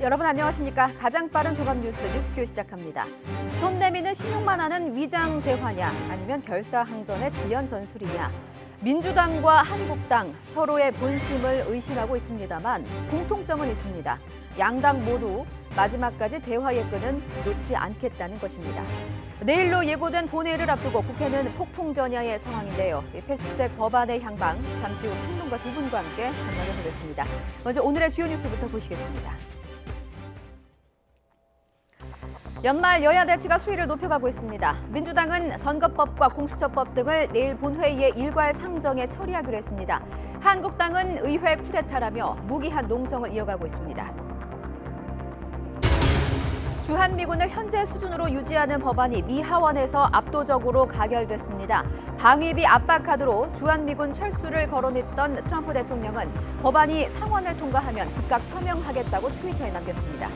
여러분 안녕하십니까? 가장 빠른 조각 뉴스큐 시작합니다. 손 내미는 신용만 하는 위장 대화냐 아니면 결사항전의 지연 전술이냐. 민주당과 한국당 서로의 본심을 의심하고 있습니다만 공통점은 있습니다. 양당 모두 마지막까지 대화의 끈은 놓지 않겠다는 것입니다. 내일로 예고된 본회의를 앞두고 국회는 폭풍전야의 상황인데요. 패스트트랙 법안의 향방, 잠시 후 평론가 두 분과 함께 전망해 보겠습니다. 먼저 오늘의 주요 뉴스부터 보시겠습니다. 연말 여야 대치가 수위를 높여가고 있습니다. 민주당은 선거법과 공수처법 등을 내일 본회의에 일괄 상정해 처리하기로 했습니다. 한국당은 의회 쿠데타라며 무기한 농성을 이어가고 있습니다. 주한미군을 현재 수준으로 유지하는 법안이 미 하원에서 압도적으로 가결됐습니다. 방위비 압박 카드로 주한미군 철수를 거론했던 트럼프 대통령은 법안이 상원을 통과하면 즉각 서명하겠다고 트위터에 남겼습니다.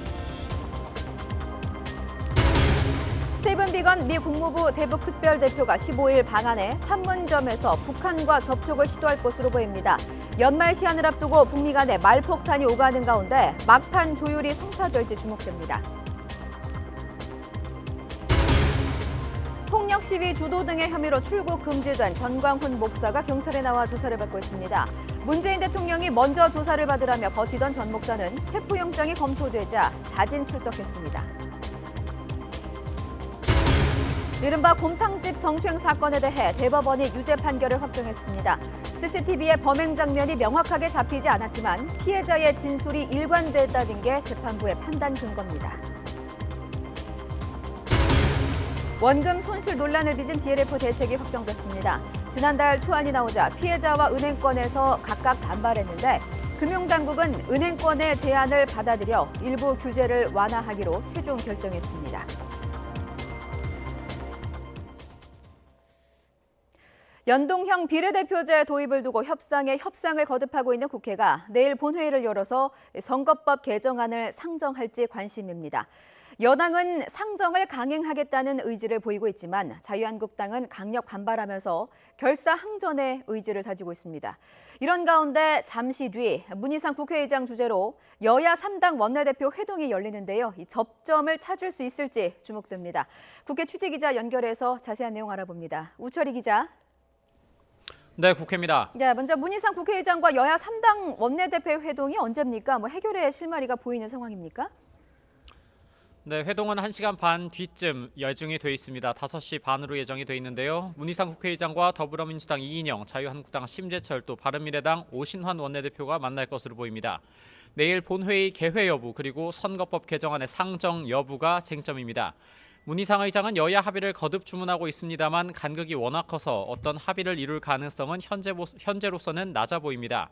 스티븐 비건 미 국무부 대북 특별대표가 15일 방한해 판문점에서 북한과 접촉을 시도할 것으로 보입니다. 연말 시한을 앞두고 북미 간에 말폭탄이 오가는 가운데 막판 조율이 성사될지 주목됩니다. 폭력 시위 주도 등의 혐의로 출국 금지된 전광훈 목사가 경찰에 나와 조사를 받고 있습니다. 문재인 대통령이 먼저 조사를 받으라며 버티던 전 목사는 체포영장이 검토되자 자진 출석했습니다. 이른바 곰탕집 성추행 사건에 대해 대법원이 유죄 판결을 확정했습니다. CCTV의 범행 장면이 명확하게 잡히지 않았지만 피해자의 진술이 일관됐다는 게 재판부의 판단 근거입니다. 원금 손실 논란을 빚은 DLF 대책이 확정됐습니다. 지난달 초안이 나오자 피해자와 은행권에서 각각 반발했는데 금융당국은 은행권의 제안을 받아들여 일부 규제를 완화하기로 최종 결정했습니다. 연동형 비례대표제 도입을 두고 협상에 협상을 거듭하고 있는 국회가 내일 본회의를 열어서 선거법 개정안을 상정할지 관심입니다. 여당은 상정을 강행하겠다는 의지를 보이고 있지만 자유한국당은 강력 반발하면서 결사항전의 의지를 다지고 있습니다. 이런 가운데 잠시 뒤 문희상 국회의장 주재로 여야 3당 원내대표 회동이 열리는데요. 이 접점을 찾을 수 있을지 주목됩니다. 국회 취재기자 연결해서 자세한 내용 알아봅니다. 우철희 기자. 네, 국회입니다. 네, 먼저 문희상 국회의장과 여야 3당 원내대표 회동이 언제입니까? 실마리가 실마리가 보이는 상황입니까? 네, 회동은 1시간 반 뒤쯤 예정이 돼 있습니다. 5시 반으로 예정이 돼 있는데요. 문희상 국회의장과 더불어민주당 이인영, 자유한국당 심재철, 또 바른미래당 오신환 원내대표가 만날 것으로 보입니다. 내일 본회의 개회 여부 그리고 선거법 개정안의 상정 여부가 쟁점입니다. 문희상 의장은 여야 합의를 거듭 주문하고 있습니다만 간극이 워낙 커서 어떤 합의를 이룰 가능성은 현재로서는 낮아 보입니다.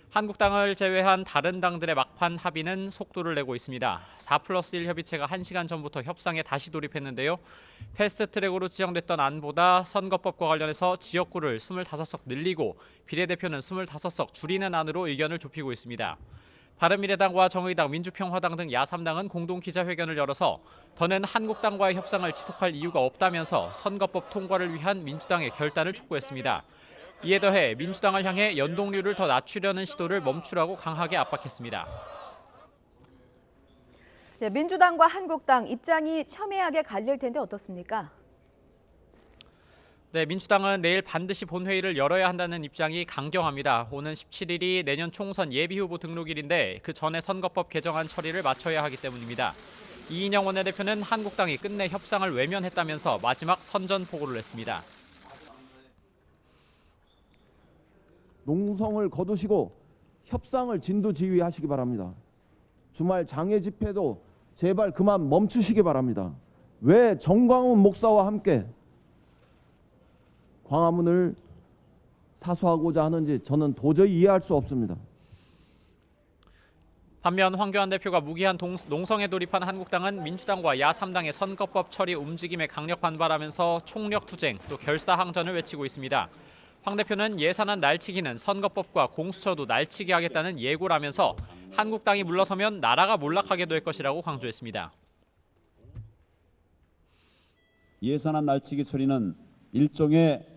한국당을 제외한 다른 당들의 막판 합의는 속도를 내고 있습니다. 4+1 협의체가 1시간 전부터 협상에 다시 돌입했는데요. 패스트트랙으로 지정됐던 안보다 선거법과 관련해서 지역구를 25석 늘리고 비례대표는 25석 줄이는 안으로 의견을 좁히고 있습니다. 바른미래당과 정의당, 민주평화당 등 야3당은 공동 기자회견을 열어서 더는 한국당과의 협상을 지속할 이유가 없다면서 선거법 통과를 위한 민주당의 결단을 촉구했습니다. 이에 더해 민주당을 향해 연동률을 더 낮추려는 시도를 멈추라고 강하게 압박했습니다. 네, 민주당과 한국당 입장이 첨예하게 갈릴 텐데 어떻습니까? 네, 민주당은 내일 반드시 본회의를 열어야 한다는 입장이 강경합니다. 오는 17일이 내년 총선 예비후보 등록일인데 그 전에 선거법 개정안 처리를 마쳐야 하기 때문입니다. 이인영 원내대표는 한국당이 끝내 협상을 외면했다면서 마지막 선전포고를 했습니다. 농성을 거두시고 협상을 진두지휘하시기 바랍니다. 주말 장애 집회도 제발 그만 멈추시기 바랍니다. 왜 전광훈 목사와 함께 광화문을 사수하고자 하는지 저는 도저히 이해할 수 없습니다. 반면 황교안 대표가 무기한 농성에 돌입한 한국당은 민주당과 야3당의 선거법 처리 움직임에 강력 반발하면서 총력 투쟁 또 결사항전을 외치고 있습니다. 황 대표는 예산안 날치기는 선거법과 공수처도 날치기 하겠다는 예고라면서 한국당이 물러서면 나라가 몰락하게 될 것이라고 강조했습니다. 예산안 날치기 처리는 일종의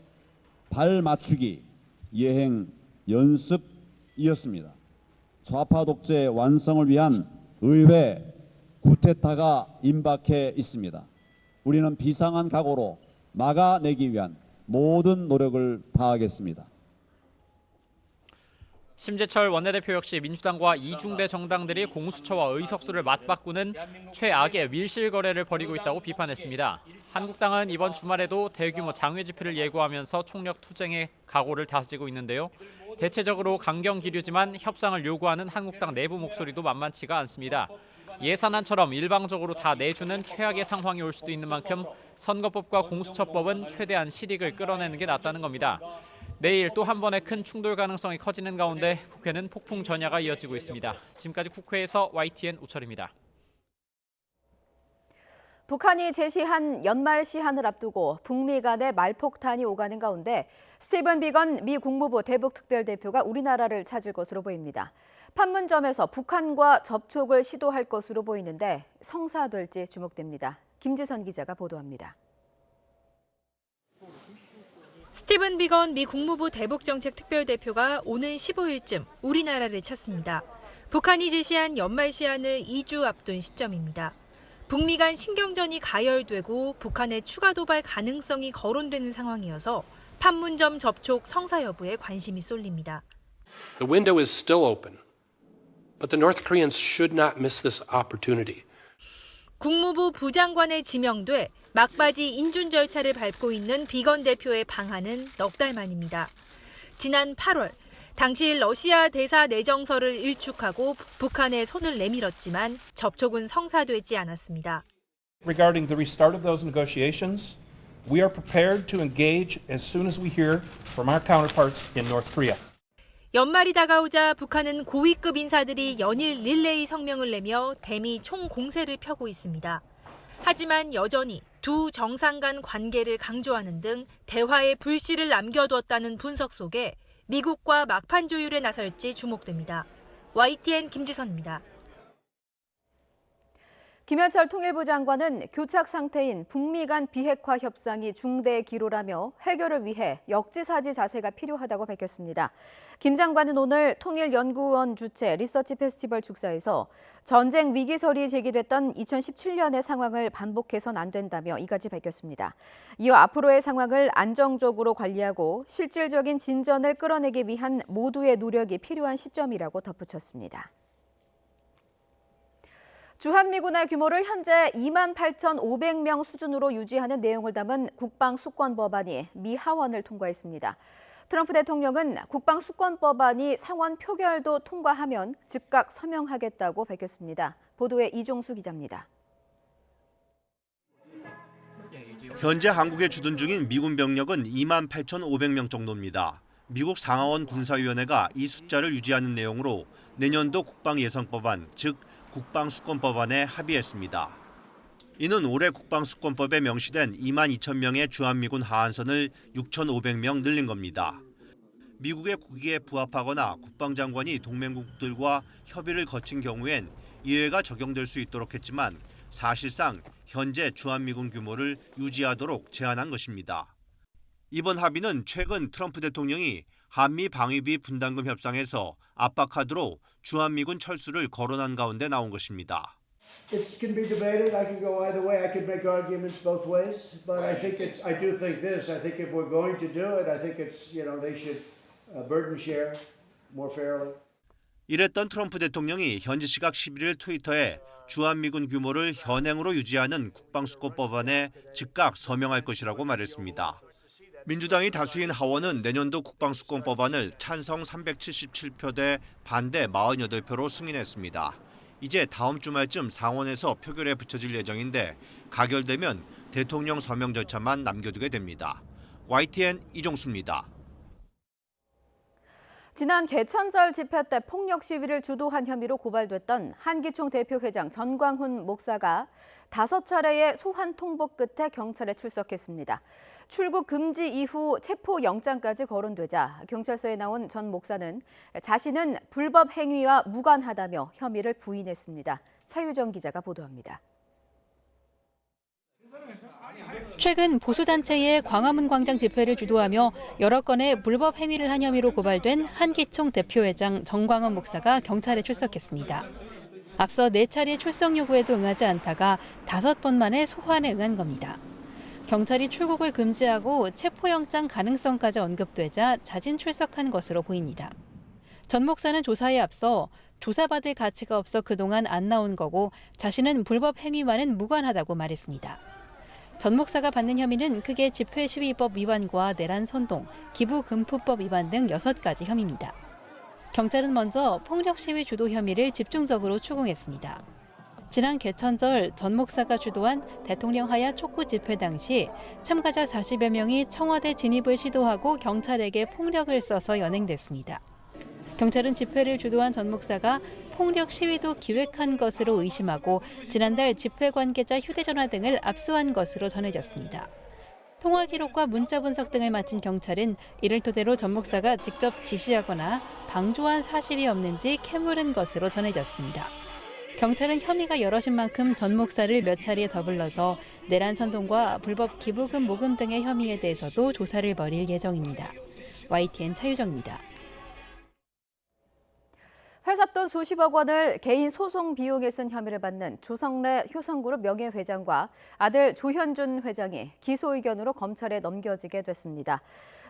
발 맞추기 예행 연습이었습니다. 좌파 독재 완성을 위한 의회, 쿠데타가 임박해 있습니다. 우리는 비상한 각오로 막아내기 위한 모든 노력을 다하겠습니다. 심재철 원내대표 역시 민주당과 이중대 정당들이 공수처와 의석수를 맞바꾸는 최악의 밀실 거래를 벌이고 있다고 비판했습니다. 한국당은 이번 주말에도 대규모 장외 집회를 예고하면서 총력 투쟁의 각오를 다지고 있는데요. 대체적으로 강경 기류지만 협상을 요구하는 한국당 내부 목소리도 만만치가 않습니다. 예산안처럼 일방적으로 다 내주는 최악의 상황이 올 수도 있는 만큼 선거법과 공수처법은 최대한 실익을 끌어내는 게 낫다는 겁니다. 내일 또 한 번의 큰 충돌 가능성이 커지는 가운데 국회는 폭풍 전야가 이어지고 있습니다. 지금까지 국회에서 YTN 우철입니다. 북한이 제시한 연말 시한을 앞두고 북미 간의 말폭탄이 오가는 가운데 스티븐 비건 미 국무부 대북특별대표가 우리나라를 찾을 것으로 보입니다. 판문점에서 북한과 접촉을 시도할 것으로 보이는데 성사될지 주목됩니다. 김지선 기자가 보도합니다. 스티븐 비건 미 국무부 대북정책특별대표가 오는 15일쯤 우리나라를 찾습니다. 북한이 제시한 연말 시한을 2주 앞둔 시점입니다. 북미 간 신경전이 가열되고 북한의 추가 도발 가능성이 거론되는 상황이어서 판문점 접촉 성사 여부에 관심이 쏠립니다. The window is still open, but the North Koreans should not miss this opportunity. 국무부 부장관에 지명돼 막바지 인준 절차를 밟고 있는 비건 대표의 방한은 넉 달 만입니다. 지난 8월 당시 러시아 대사 내정서를 일축하고 북한에 손을 내밀었지만 접촉은 성사되지 않았습니다. Regarding the restart of those negotiations, we are prepared to engage as soon as we hear from our counterparts in North Korea. 연말이 다가오자 북한은 고위급 인사들이 연일 릴레이 성명을 내며 대미 총공세를 펴고 있습니다. 하지만 여전히 두 정상 간 관계를 강조하는 등 대화의 불씨를 남겨두었다는 분석 속에 미국과 막판 조율에 나설지 주목됩니다. YTN 김지선입니다. 김현철 통일부 장관은 교착 상태인 북미 간 비핵화 협상이 중대의 기로라며 해결을 위해 역지사지 자세가 필요하다고 밝혔습니다. 김 장관은 오늘 통일연구원 주최 리서치 페스티벌 축사에서 전쟁 위기설이 제기됐던 2017년의 상황을 반복해선 안 된다며 이같이 밝혔습니다. 이어 앞으로의 상황을 안정적으로 관리하고 실질적인 진전을 끌어내기 위한 모두의 노력이 필요한 시점이라고 덧붙였습니다. 주한미군의 규모를 현재 28,500명 수준으로 유지하는 내용을 담은 국방수권법안이 미 하원을 통과했습니다. 트럼프 대통령은 국방수권법안이 상원 표결도 통과하면 즉각 서명하겠다고 밝혔습니다. 보도에 이종수 기자입니다. 현재 한국에 주둔 중인 미군 병력은 28,500명 정도입니다. 미국 상하원 군사위원회가 이 숫자를 유지하는 내용으로 내년도 국방예산법안, 즉 국방수권법안에 합의했습니다. 이는 올해 국방수권법에 명시된 22,000명의 주한미군 하한선을 6,500명 늘린 겁니다. 미국의 국익에 부합하거나 국방장관이 동맹국들과 협의를 거친 경우엔 이해가 적용될 수 있도록 했지만 사실상 현재 주한미군 규모를 유지하도록 제한한 것입니다. 이번 합의는 최근 트럼프 대통령이 한미 방위비 분담금 협상에서 압박카드로 주한미군 철수를 거론한 가운데 나온 것입니다. It can be debated. I can go either way. I can make arguments both ways. But I do think this. I think if we're going to do it, I think it's, they should burden share more fairly. 이랬던 트럼프 대통령이 현지 시각 11일 트위터에 주한미군 규모를 현행으로 유지하는 국방수권법안에 즉각 서명할 것이라고 말했습니다. 민주당이 다수인 하원은 내년도 국방수권법안을 찬성 377표 대 반대 48표로 승인했습니다. 이제 다음 주말쯤 상원에서 표결에 붙여질 예정인데 가결되면 대통령 서명 절차만 남겨두게 됩니다. YTN 이종수입니다. 지난 개천절 집회 때 폭력 시위를 주도한 혐의로 고발됐던 한기총 대표 회장 전광훈 목사가 5차례의 소환 통보 끝에 경찰에 출석했습니다. 출국 금지 이후 체포 영장까지 거론되자 경찰서에 나온 전 목사는 자신은 불법 행위와 무관하다며 혐의를 부인했습니다. 차유정 기자가 보도합니다. 최근 보수단체의 광화문 광장 집회를 주도하며 여러 건의 불법 행위를 한 혐의로 고발된 한기총 대표회장 전광훈 목사가 경찰에 출석했습니다. 앞서 4차례 출석 요구에도 응하지 않다가 5번 만에 소환에 응한 겁니다. 경찰이 출국을 금지하고 체포영장 가능성까지 언급되자 자진 출석한 것으로 보입니다. 전 목사는 조사에 앞서 조사받을 가치가 없어 그동안 안 나온 거고 자신은 불법 행위와는 무관하다고 말했습니다. 전 목사가 받는 혐의는 크게 집회시위법 위반과 내란 선동, 기부금품법 위반 등 6가지 혐의입니다. 경찰은 먼저 폭력 시위 주도 혐의를 집중적으로 추궁했습니다. 지난 개천절 전 목사가 주도한 대통령 하야 촉구 집회 당시 참가자 40여 명이 청와대 진입을 시도하고 경찰에게 폭력을 써서 연행됐습니다. 경찰은 집회를 주도한 전 목사가 폭력 시위도 기획한 것으로 의심하고 지난달 집회 관계자 휴대전화 등을 압수한 것으로 전해졌습니다. 통화 기록과 문자 분석 등을 마친 경찰은 이를 토대로 전 목사가 직접 지시하거나 방조한 사실이 없는지 캐물은 것으로 전해졌습니다. 경찰은 혐의가 여럿인 만큼 전 목사를 몇 차례 더 불러서 내란 선동과 불법 기부금 모금 등의 혐의에 대해서도 조사를 벌일 예정입니다. YTN 차유정입니다. 회사 돈 수십억 원을 개인 소송 비용에 쓴 혐의를 받는 조성래 효성그룹 명예회장과 아들 조현준 회장이 기소 의견으로 검찰에 넘겨지게 됐습니다.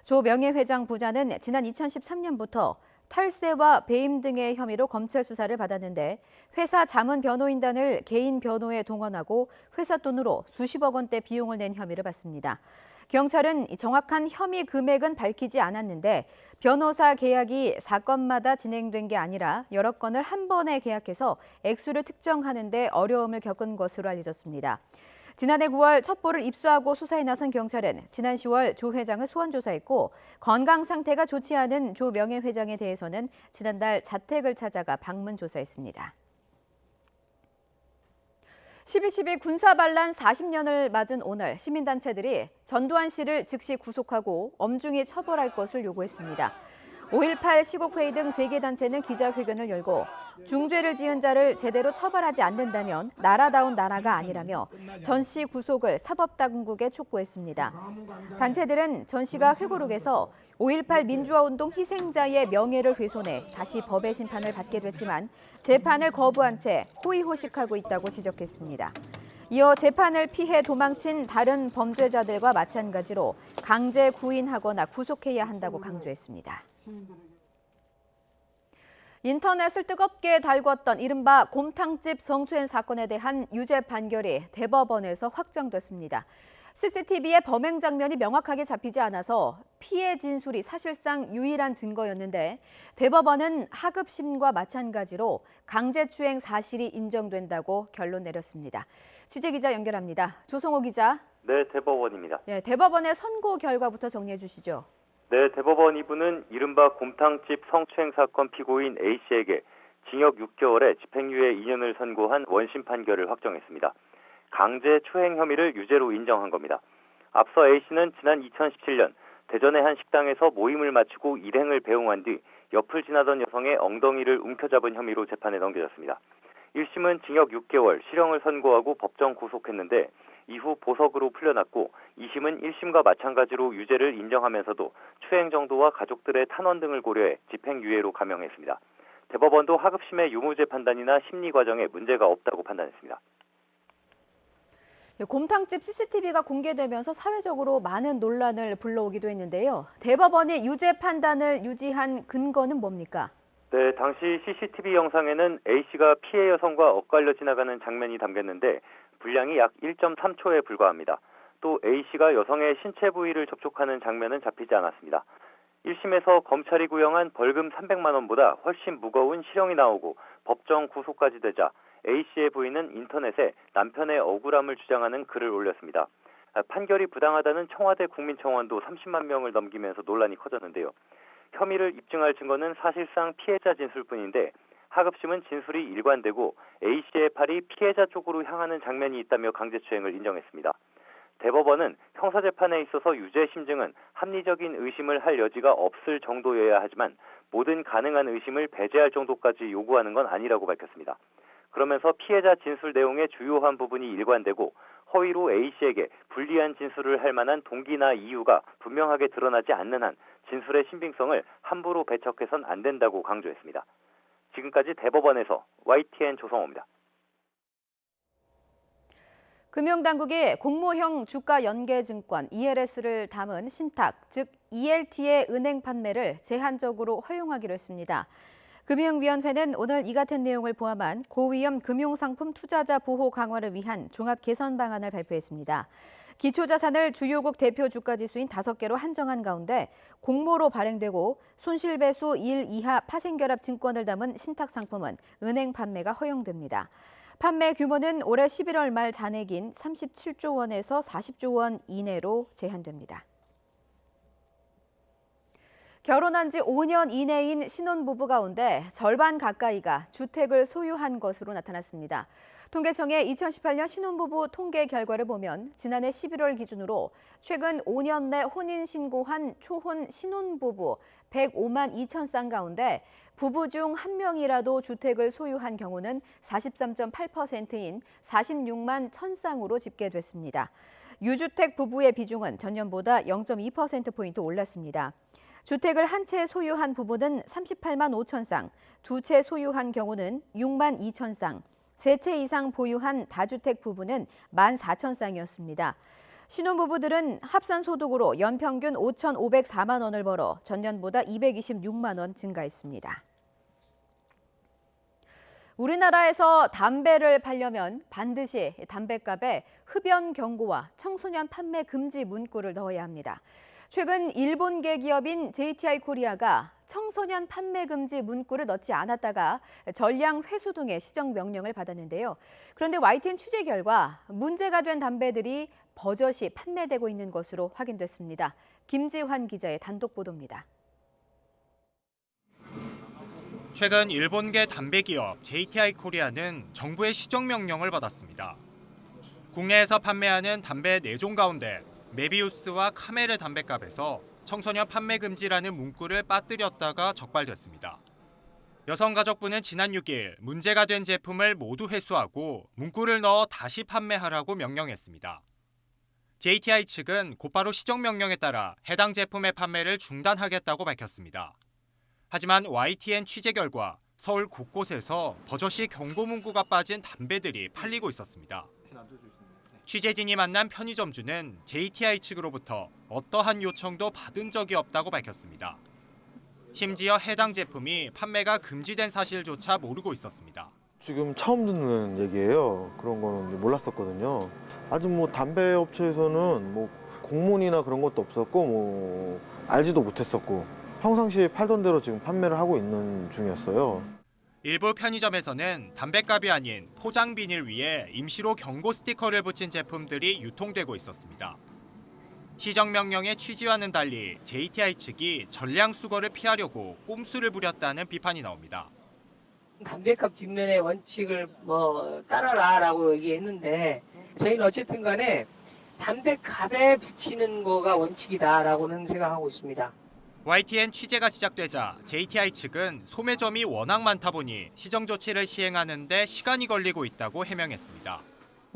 조 명예회장 부자는 지난 2013년부터 탈세와 배임 등의 혐의로 검찰 수사를 받았는데 회사 자문 변호인단을 개인 변호에 동원하고 회사 돈으로 수십억 원대 비용을 낸 혐의를 받습니다. 경찰은 정확한 혐의 금액은 밝히지 않았는데 변호사 계약이 사건마다 진행된 게 아니라 여러 건을 한 번에 계약해서 액수를 특정하는 데 어려움을 겪은 것으로 알려졌습니다. 지난해 9월 첩보를 입수하고 수사에 나선 경찰은 지난 10월 조 회장을 소환 조사했고 건강 상태가 좋지 않은 조 명예회장에 대해서는 지난달 자택을 찾아가 방문 조사했습니다. 12.12 군사반란 40년을 맞은 오늘 시민단체들이 전두환 씨를 즉시 구속하고 엄중히 처벌할 것을 요구했습니다. 5.18 시국회의 등 3개 단체는 기자회견을 열고 중죄를 지은 자를 제대로 처벌하지 않는다면 나라다운 나라가 아니라며 전 씨 구속을 사법당국에 촉구했습니다. 단체들은 전 씨가 회고록에서 5.18 민주화운동 희생자의 명예를 훼손해 다시 법의 심판을 받게 됐지만 재판을 거부한 채 호의호식하고 있다고 지적했습니다. 이어 재판을 피해 도망친 다른 범죄자들과 마찬가지로 강제 구인하거나 구속해야 한다고 강조했습니다. 인터넷을 뜨겁게 달궜던 이른바 곰탕집 성추행 사건에 대한 유죄 판결이 대법원에서 확정됐습니다. CCTV의 범행 장면이 명확하게 잡히지 않아서 피해 진술이 사실상 유일한 증거였는데 대법원은 하급심과 마찬가지로 강제추행 사실이 인정된다고 결론 내렸습니다. 취재기자 연결합니다. 조성호 기자. 네, 대법원입니다. 네, 대법원의 선고 결과부터 정리해 주시죠. 네, 대법원 2부는 이른바 곰탕집 성추행 사건 피고인 A씨에게 징역 6개월에 집행유예 2년을 선고한 원심 판결을 확정했습니다. 강제 추행 혐의를 유죄로 인정한 겁니다. 앞서 A씨는 지난 2017년 대전의 한 식당에서 모임을 마치고 일행을 배웅한 뒤 옆을 지나던 여성의 엉덩이를 움켜잡은 혐의로 재판에 넘겨졌습니다. 1심은 징역 6개월, 실형을 선고하고 법정 구속했는데 이후 보석으로 풀려났고 2심은 1심과 마찬가지로 유죄를 인정하면서도 추행 정도와 가족들의 탄원 등을 고려해 집행유예로 감형했습니다. 대법원도 하급심의 유무죄 판단이나 심리 과정에 문제가 없다고 판단했습니다. 곰탕집 CCTV가 공개되면서 사회적으로 많은 논란을 불러오기도 했는데요. 대법원이 유죄 판단을 유지한 근거는 뭡니까? 네, 당시 CCTV 영상에는 A씨가 피해 여성과 엇갈려 지나가는 장면이 담겼는데 분량이 약 1.3초에 불과합니다. 또 A씨가 여성의 신체 부위를 접촉하는 장면은 잡히지 않았습니다. 1심에서 검찰이 구형한 벌금 300만 원보다 훨씬 무거운 실형이 나오고 법정 구속까지 되자 A씨의 부인은 인터넷에 남편의 억울함을 주장하는 글을 올렸습니다. 판결이 부당하다는 청와대 국민청원도 30만 명을 넘기면서 논란이 커졌는데요. 혐의를 입증할 증거는 사실상 피해자 진술뿐인데 하급심은 진술이 일관되고 A씨의 팔이 피해자 쪽으로 향하는 장면이 있다며 강제추행을 인정했습니다. 대법원은 형사재판에 있어서 유죄 심증은 합리적인 의심을 할 여지가 없을 정도여야 하지만 모든 가능한 의심을 배제할 정도까지 요구하는 건 아니라고 밝혔습니다. 그러면서 피해자 진술 내용의 주요한 부분이 일관되고 허위로 A씨에게 불리한 진술을 할 만한 동기나 이유가 분명하게 드러나지 않는 한 진술의 신빙성을 함부로 배척해선 안 된다고 강조했습니다. 지금까지 대법원에서 YTN 조성호입니다. 금융당국이 공모형 주가 연계증권 ELS를 담은 신탁, 즉 ELT의 은행 판매를 제한적으로 허용하기로 했습니다. 금융위원회는 오늘 이 같은 내용을 포함한 고위험 금융상품 투자자 보호 강화를 위한 종합 개선 방안을 발표했습니다. 기초자산을 주요국 대표 주가지수인 5개로 한정한 가운데 공모로 발행되고 손실배수 1 이하 파생결합 증권을 담은 신탁 상품은 은행 판매가 허용됩니다. 판매 규모는 올해 11월 말 잔액인 37조 원에서 40조 원 이내로 제한됩니다. 결혼한 지 5년 이내인 신혼부부 가운데 절반 가까이가 주택을 소유한 것으로 나타났습니다. 통계청의 2018년 신혼부부 통계 결과를 보면 지난해 11월 기준으로 최근 5년 내 혼인신고한 초혼 신혼부부 105만 2천 쌍 가운데 부부 중 한 명이라도 주택을 소유한 경우는 43.8%인 46만 1천 쌍으로 집계됐습니다. 유주택 부부의 비중은 전년보다 0.2%포인트 올랐습니다. 주택을 한 채 소유한 부부는 38만 5천 쌍, 두 채 소유한 경우는 6만 2천 쌍, 세 채 이상 보유한 다주택 부부는 1만 4천 쌍이었습니다. 신혼부부들은 합산 소득으로 연평균 5,504만 원을 벌어 전년보다 226만 원 증가했습니다. 우리나라에서 담배를 팔려면 반드시 담배값에 흡연 경고와 청소년 판매 금지 문구를 넣어야 합니다. 최근 일본계 기업인 JTI 코리아가 청소년 판매 금지 문구를 넣지 않았다가 전량 회수 등의 시정 명령을 받았는데요. 그런데 YTN 취재 결과 문제가 된 담배들이 버젓이 판매되고 있는 것으로 확인됐습니다. 김지환 기자의 단독 보도입니다. 최근 일본계 담배 기업 JTI 코리아는 정부의 시정 명령을 받았습니다. 국내에서 판매하는 담배 4종 가운데 메비우스와 카멜의 담배값에서 청소년 판매 금지라는 문구를 빠뜨렸다가 적발됐습니다. 여성가족부는 지난 6일 문제가 된 제품을 모두 회수하고 문구를 넣어 다시 판매하라고 명령했습니다. JTI 측은 곧바로 시정 명령에 따라 해당 제품의 판매를 중단하겠다고 밝혔습니다. 하지만 YTN 취재 결과 서울 곳곳에서 버젓이 경고 문구가 빠진 담배들이 팔리고 있었습니다. 취재진이 만난 편의점주는 JTI 측으로부터 어떠한 요청도 받은 적이 없다고 밝혔습니다. 심지어 해당 제품이 판매가 금지된 사실조차 모르고 있었습니다. 지금 처음 듣는 얘기예요. 그런 거는 몰랐었거든요. 아직 담배 업체에서는 공문이나 그런 것도 없었고 알지도 못했었고 평상시에 팔던 대로 지금 판매를 하고 있는 중이었어요. 일부 편의점에서는 담배값이 아닌 포장 비닐 위에 임시로 경고 스티커를 붙인 제품들이 유통되고 있었습니다. 시정 명령의 취지와는 달리 JTI 측이 전량 수거를 피하려고 꼼수를 부렸다는 비판이 나옵니다. 담배값 직면의 원칙을 따라라라고 얘기했는데 저희는 어쨌든 간에 담배값에 붙이는 거가 원칙이다라고는 생각하고 있습니다. YTN 취재가 시작되자 JTI 측은 소매점이 워낙 많다 보니 시정 조치를 시행하는 데 시간이 걸리고 있다고 해명했습니다.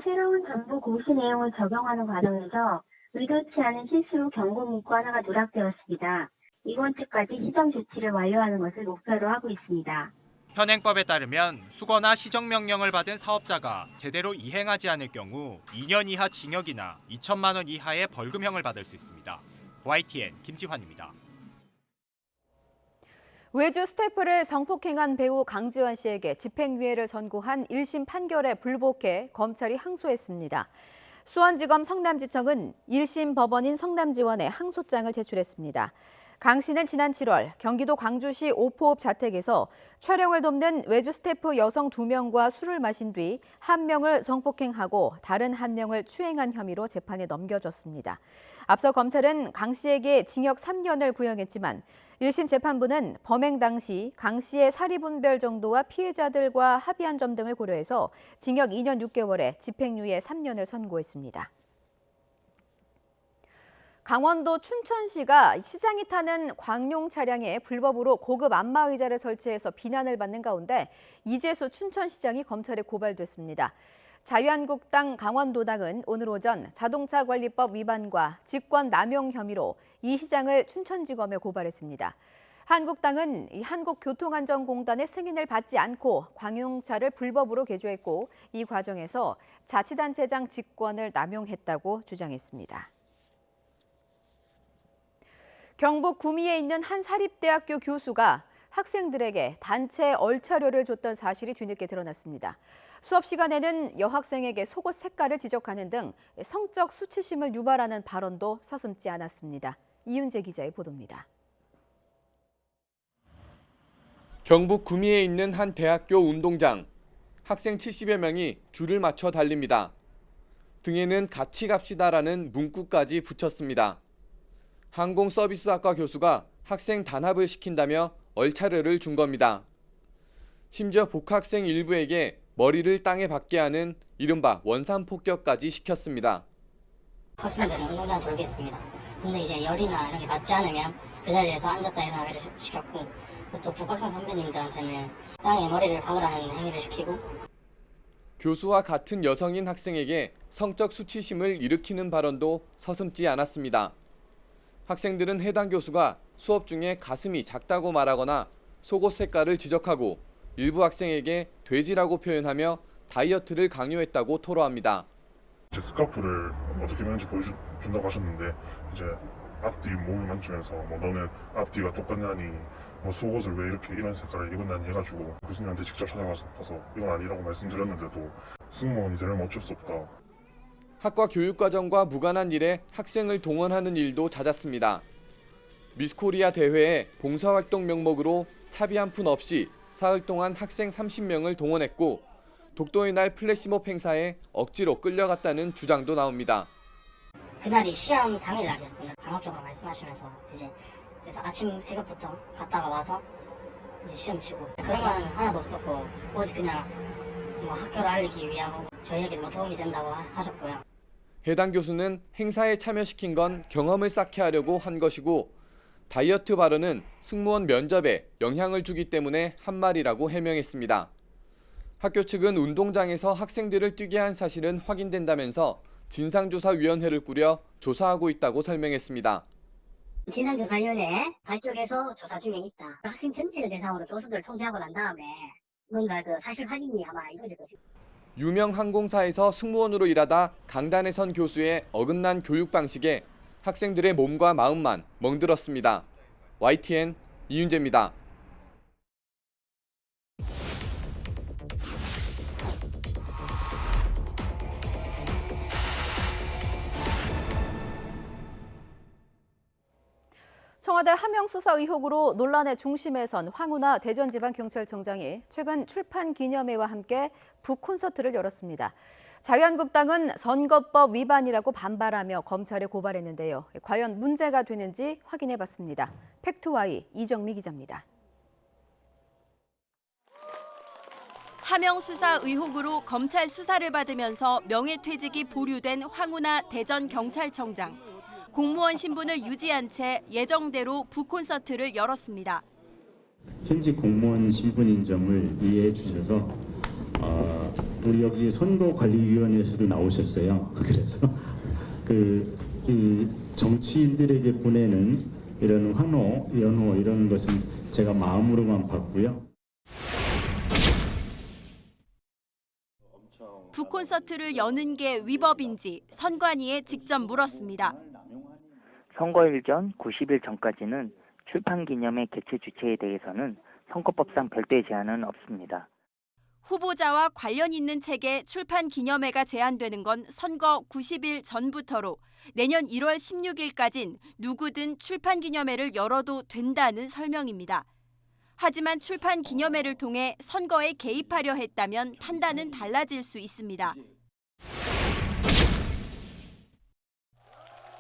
새로운 정부 고시 내용을 적용하는 과정에서 의도치 않은 실수로 경고 문구 하나가 누락되었습니다. 이번 주까지 시정 조치를 완료하는 것을 목표로 하고 있습니다. 현행법에 따르면 수거나 시정 명령을 받은 사업자가 제대로 이행하지 않을 경우 2년 이하 징역이나 2천만 원 이하의 벌금형을 받을 수 있습니다. YTN 김지환입니다. 외주 스태프를 성폭행한 배우 강지원 씨에게 집행유예를 선고한 1심 판결에 불복해 검찰이 항소했습니다. 수원지검 성남지청은 1심 법원인 성남지원에 항소장을 제출했습니다. 강 씨는 지난 7월 경기도 광주시 오포읍 자택에서 촬영을 돕는 외주 스태프 여성 2명과 술을 마신 뒤 한 명을 성폭행하고 다른 한 명을 추행한 혐의로 재판에 넘겨졌습니다. 앞서 검찰은 강 씨에게 징역 3년을 구형했지만 1심 재판부는 범행 당시 강 씨의 사리분별 정도와 피해자들과 합의한 점 등을 고려해서 징역 2년 6개월에 집행유예 3년을 선고했습니다. 강원도 춘천시가 시장이 타는 광용 차량에 불법으로 고급 안마의자를 설치해서 비난을 받는 가운데 이재수 춘천시장이 검찰에 고발됐습니다. 자유한국당 강원도당은 오늘 오전 자동차관리법 위반과 직권 남용 혐의로 이 시장을 춘천지검에 고발했습니다. 한국당은 이 한국교통안전공단의 승인을 받지 않고 광용차를 불법으로 개조했고 이 과정에서 자치단체장 직권을 남용했다고 주장했습니다. 경북 구미에 있는 한 사립대학교 교수가 학생들에게 단체 얼차려를 줬던 사실이 뒤늦게 드러났습니다. 수업 시간에는 여학생에게 속옷 색깔을 지적하는 등 성적 수치심을 유발하는 발언도 서슴지 않았습니다. 이윤재 기자의 보도입니다. 경북 구미에 있는 한 대학교 운동장. 학생 70여 명이 줄을 맞춰 달립니다. 등에는 같이 갑시다라는 문구까지 붙였습니다. 항공서비스학과 교수가 학생 단합을 시킨다며 얼차려를 준 겁니다. 심지어 복학생 일부에게 머리를 땅에 박게 하는 이른바 원산폭격까지 시켰습니다. 학생들은 운동장 돌겠습니다. 근데 이제 열이나 이런 게 맞지 않으면 그 자리에서 앉았다 일어나기를 시켰고, 또 복학생 선배님들한테는 땅에 머리를 박으라는 행위를 시키고, 교수와 같은 여성인 학생에게 성적 수치심을 일으키는 발언도 서슴지 않았습니다. 학생들은 해당 교수가 수업 중에 가슴이 작다고 말하거나 속옷 색깔을 지적하고 일부 학생에게 돼지라고 표현하며 다이어트를 강요했다고 토로합니다. 제 스카프를 어떻게 매는지 보여준다고 하셨는데 이제 앞뒤 몸을 만지면서 너는 앞뒤가 똑같냐니 속옷을 왜 이렇게 이런 색깔을 입었냐니 해가지고 교수님한테 직접 찾아가서 이건 아니라고 말씀드렸는데도 승무원이 되려면 어쩔 수 없다. 학과 교육과정과 무관한 일에 학생을 동원하는 일도 잦았습니다. 미스코리아 대회에 봉사활동 명목으로 차비 한 푼 없이 사흘 동안 학생 30명을 동원했고 독도의 날 플래시몹 행사에 억지로 끌려갔다는 주장도 나옵니다. 그날이 시험 당일 날이었습니다. 강압적으로 말씀하시면서 그래서 아침 새벽부터 갔다가 와서 이제 시험 치고 그런 건 하나도 없었고 오직 그냥 학교를 알리기 위하고 저희에게 도움이 된다고 하셨고요. 해당 교수는 행사에 참여시킨 건 경험을 쌓게 하려고 한 것이고 다이어트 발언은 승무원 면접에 영향을 주기 때문에 한 말이라고 해명했습니다. 학교 측은 운동장에서 학생들을 뛰게 한 사실은 확인된다면서 진상조사위원회를 꾸려 조사하고 있다고 설명했습니다. 진상조사위원회 발족해서 조사 중에 있다. 학생 전체를 대상으로 교수들을 통제하고 난 다음에 뭔가 사실 확인이 아마 이루어질 것입니다. 유명 항공사에서 승무원으로 일하다 강단에 선 교수의 어긋난 교육 방식에 학생들의 몸과 마음만 멍들었습니다. YTN 이윤재입니다. 청와대 하명 수사 의혹으로 논란의 중심에 선 황운하 대전지방경찰청장이 최근 출판 기념회와 함께 북콘서트를 열었습니다. 자유한국당은 선거법 위반이라고 반발하며 검찰에 고발했는데요. 과연 문제가 되는지 확인해봤습니다. 팩트와이 이정미 기자입니다. 하명 수사 의혹으로 검찰 수사를 받으면서 명예퇴직이 보류된 황운하 대전경찰청장. 공무원 신분을 유지한 채 예정대로 북콘서트를 열었습니다. 현직 공무원 신분인 점을 이해해 주셔서 우리 여기 선거관리위원회에서도 나오셨어요. 그래서 이 정치인들에게 보내는 이런 환호, 연호 이런 것은 제가 마음으로만 받고요. 북콘서트를 여는 게 위법인지 선관위에 직접 물었습니다. 선거일 전 90일 전까지는 출판기념회 개최 주체에 대해서는 선거법상 별도의 제한은 없습니다. 후보자와 관련 있는 책의 출판 기념회가 제한되는 건 선거 90일 전부터로 내년 1월 16일까진 누구든 출판 기념회를 열어도 된다는 설명입니다. 하지만 출판 기념회를 통해 선거에 개입하려 했다면 판단은 달라질 수 있습니다.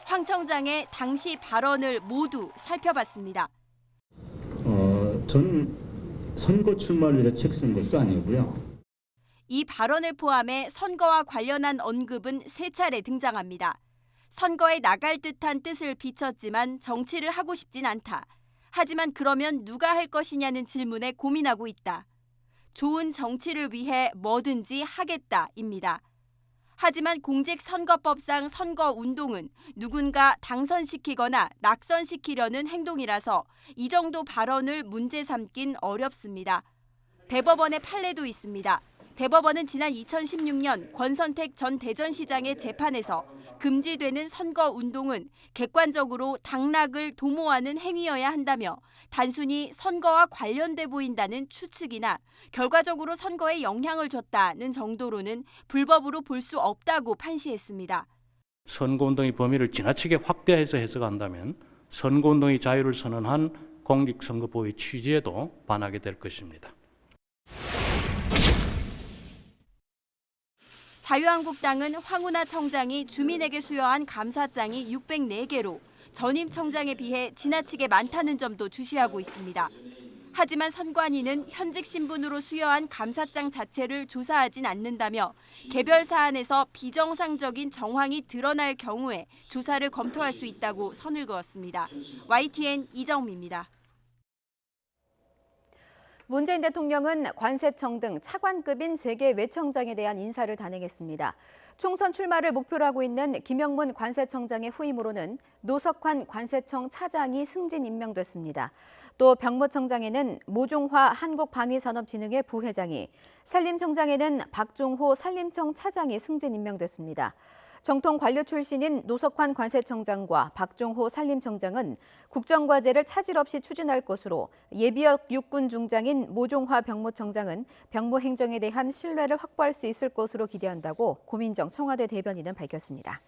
황 청장의 당시 발언을 모두 살펴봤습니다. 저는 선거 출마를 위해서 책 쓴 것도 아니고요. 이 발언을 포함해 선거와 관련한 언급은 3차례 등장합니다. 선거에 나갈 듯한 뜻을 비췄지만 정치를 하고 싶진 않다. 하지만 그러면 누가 할 것이냐는 질문에 고민하고 있다. 좋은 정치를 위해 뭐든지 하겠다입니다. 하지만 공직선거법상 선거운동은 누군가 당선시키거나 낙선시키려는 행동이라서 이 정도 발언을 문제 삼긴 어렵습니다. 대법원의 판례도 있습니다. 대법원은 지난 2016년 권선택 전 대전시장의 재판에서 금지되는 선거운동은 객관적으로 당락을 도모하는 행위여야 한다며 단순히 선거와 관련돼 보인다는 추측이나 결과적으로 선거에 영향을 줬다는 정도로는 불법으로 볼 수 없다고 판시했습니다. 선거운동의 범위를 지나치게 확대해서 해석한다면 선거운동의 자유를 선언한 공직선거법의 취지에도 반하게 될 것입니다. 자유한국당은 황운하 청장이 주민에게 수여한 감사장이 604개로 전임 청장에 비해 지나치게 많다는 점도 주시하고 있습니다. 하지만 선관위는 현직 신분으로 수여한 감사장 자체를 조사하진 않는다며 개별 사안에서 비정상적인 정황이 드러날 경우에 조사를 검토할 수 있다고 선을 그었습니다. YTN 이정미입니다. 문재인 대통령은 관세청 등 차관급인 3개 외청장에 대한 인사를 단행했습니다. 총선 출마를 목표로 하고 있는 김영문 관세청장의 후임으로는 노석환 관세청 차장이 승진 임명됐습니다. 또 병무청장에는 모종화 한국방위산업진흥회 부회장이, 산림청장에는 박종호 산림청 차장이 승진 임명됐습니다. 정통 관료 출신인 노석환 관세청장과 박종호 산림청장은 국정과제를 차질 없이 추진할 것으로, 예비역 육군 중장인 모종화 병무청장은 병무행정에 대한 신뢰를 확보할 수 있을 것으로 기대한다고 고민정 청와대 대변인은 밝혔습니다.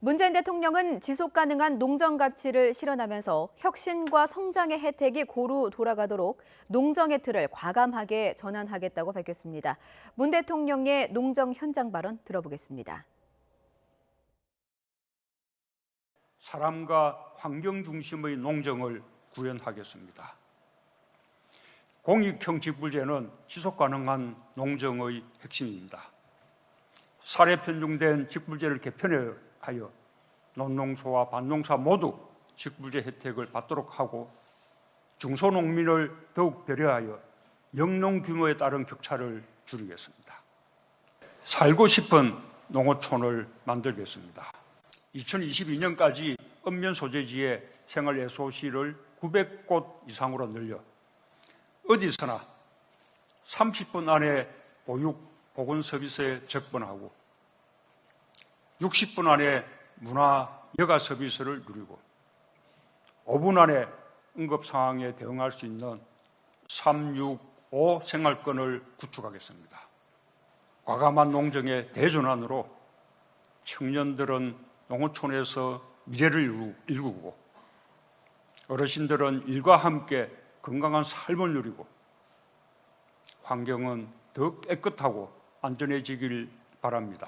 문재인 대통령은 지속 가능한 농정 가치를 실현하면서 혁신과 성장의 혜택이 고루 돌아가도록 농정의 틀을 과감하게 전환하겠다고 밝혔습니다. 문 대통령의 농정 현장 발언 들어보겠습니다. 사람과 환경 중심의 농정을 구현하겠습니다. 공익형 직불제는 지속 가능한 농정의 핵심입니다. 사례 편중된 직불제를 개편하여 논농소와 밭농사 모두 직불제 혜택을 받도록 하고, 중소농민을 더욱 배려하여 영농 규모에 따른 격차를 줄이겠습니다. 살고 싶은 농어촌을 만들겠습니다. 2022년까지 읍면 소재지의 생활 SOC를 900곳 이상으로 늘려 어디서나 30분 안에 보육, 보건 서비스에 접근하고 60분 안에 문화, 여가 서비스를 누리고 5분 안에 응급 상황에 대응할 수 있는 365 생활권을 구축하겠습니다. 과감한 농정의 대전환으로 청년들은 농어촌에서 미래를 일구고 어르신들은 일과 함께 건강한 삶을 누리고 환경은 더 깨끗하고 안전해지길 바랍니다.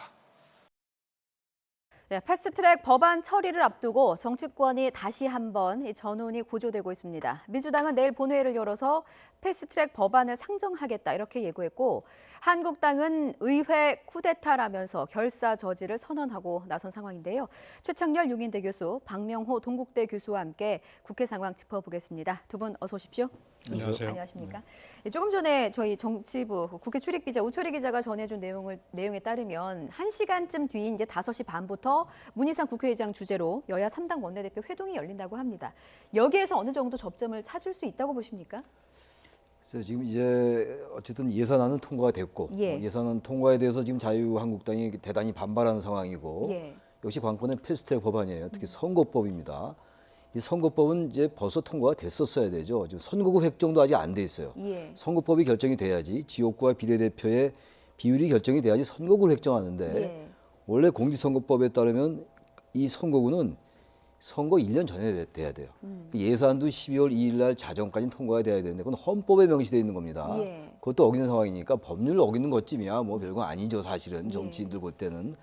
네, 패스트트랙 법안 처리를 앞두고 정치권이 다시 한번 전운이 고조되고 있습니다. 민주당은 내일 본회의를 열어서 패스트트랙 법안을 상정하겠다 이렇게 예고했고, 한국당은 의회 쿠데타라면서 결사 저지를 선언하고 나선 상황인데요. 최창렬 용인대 교수, 박명호 동국대 교수와 함께 국회 상황 짚어보겠습니다. 두 분 어서 오십시오. 안녕하세요. 안녕하십니까? 조금 전에 저희 정치부 국회 출입기자 우철희 기자가 전해준 내용에 따르면 1시간쯤 뒤인 이제 5시 반부터 문희상 국회의장 주재로 여야 3당 원내대표 회동이 열린다고 합니다. 여기에서 어느 정도 접점을 찾을 수 있다고 보십니까? 그래서 지금 이제 어쨌든 예산안은 통과가 됐고, 예산안 통과에 대해서 지금 자유한국당이 대단히 반발하는 상황이고, 역시 관건은 패스트트랙 법안이에요. 특히 선거법입니다. 이 선거법은 이제 벌써 통과가 됐었어야 되죠. 지금 선거구 획정도 아직 안 돼 있어요. 선거법이 결정이 돼야지, 지역구와 비례대표의 비율이 결정이 돼야지 선거구를 획정하는데, 원래 공직선거법에 따르면 이 선거구는 선거 1년 전에 돼야 돼요. 예산도 12월 2일 날 자정까지 통과가 돼야 되는데, 그건 헌법에 명시되어 있는 겁니다. 그것도 어기는 상황이니까 법률을 어기는 것쯤이야 뭐 별거 아니죠, 사실은. 정치인들 볼 때는.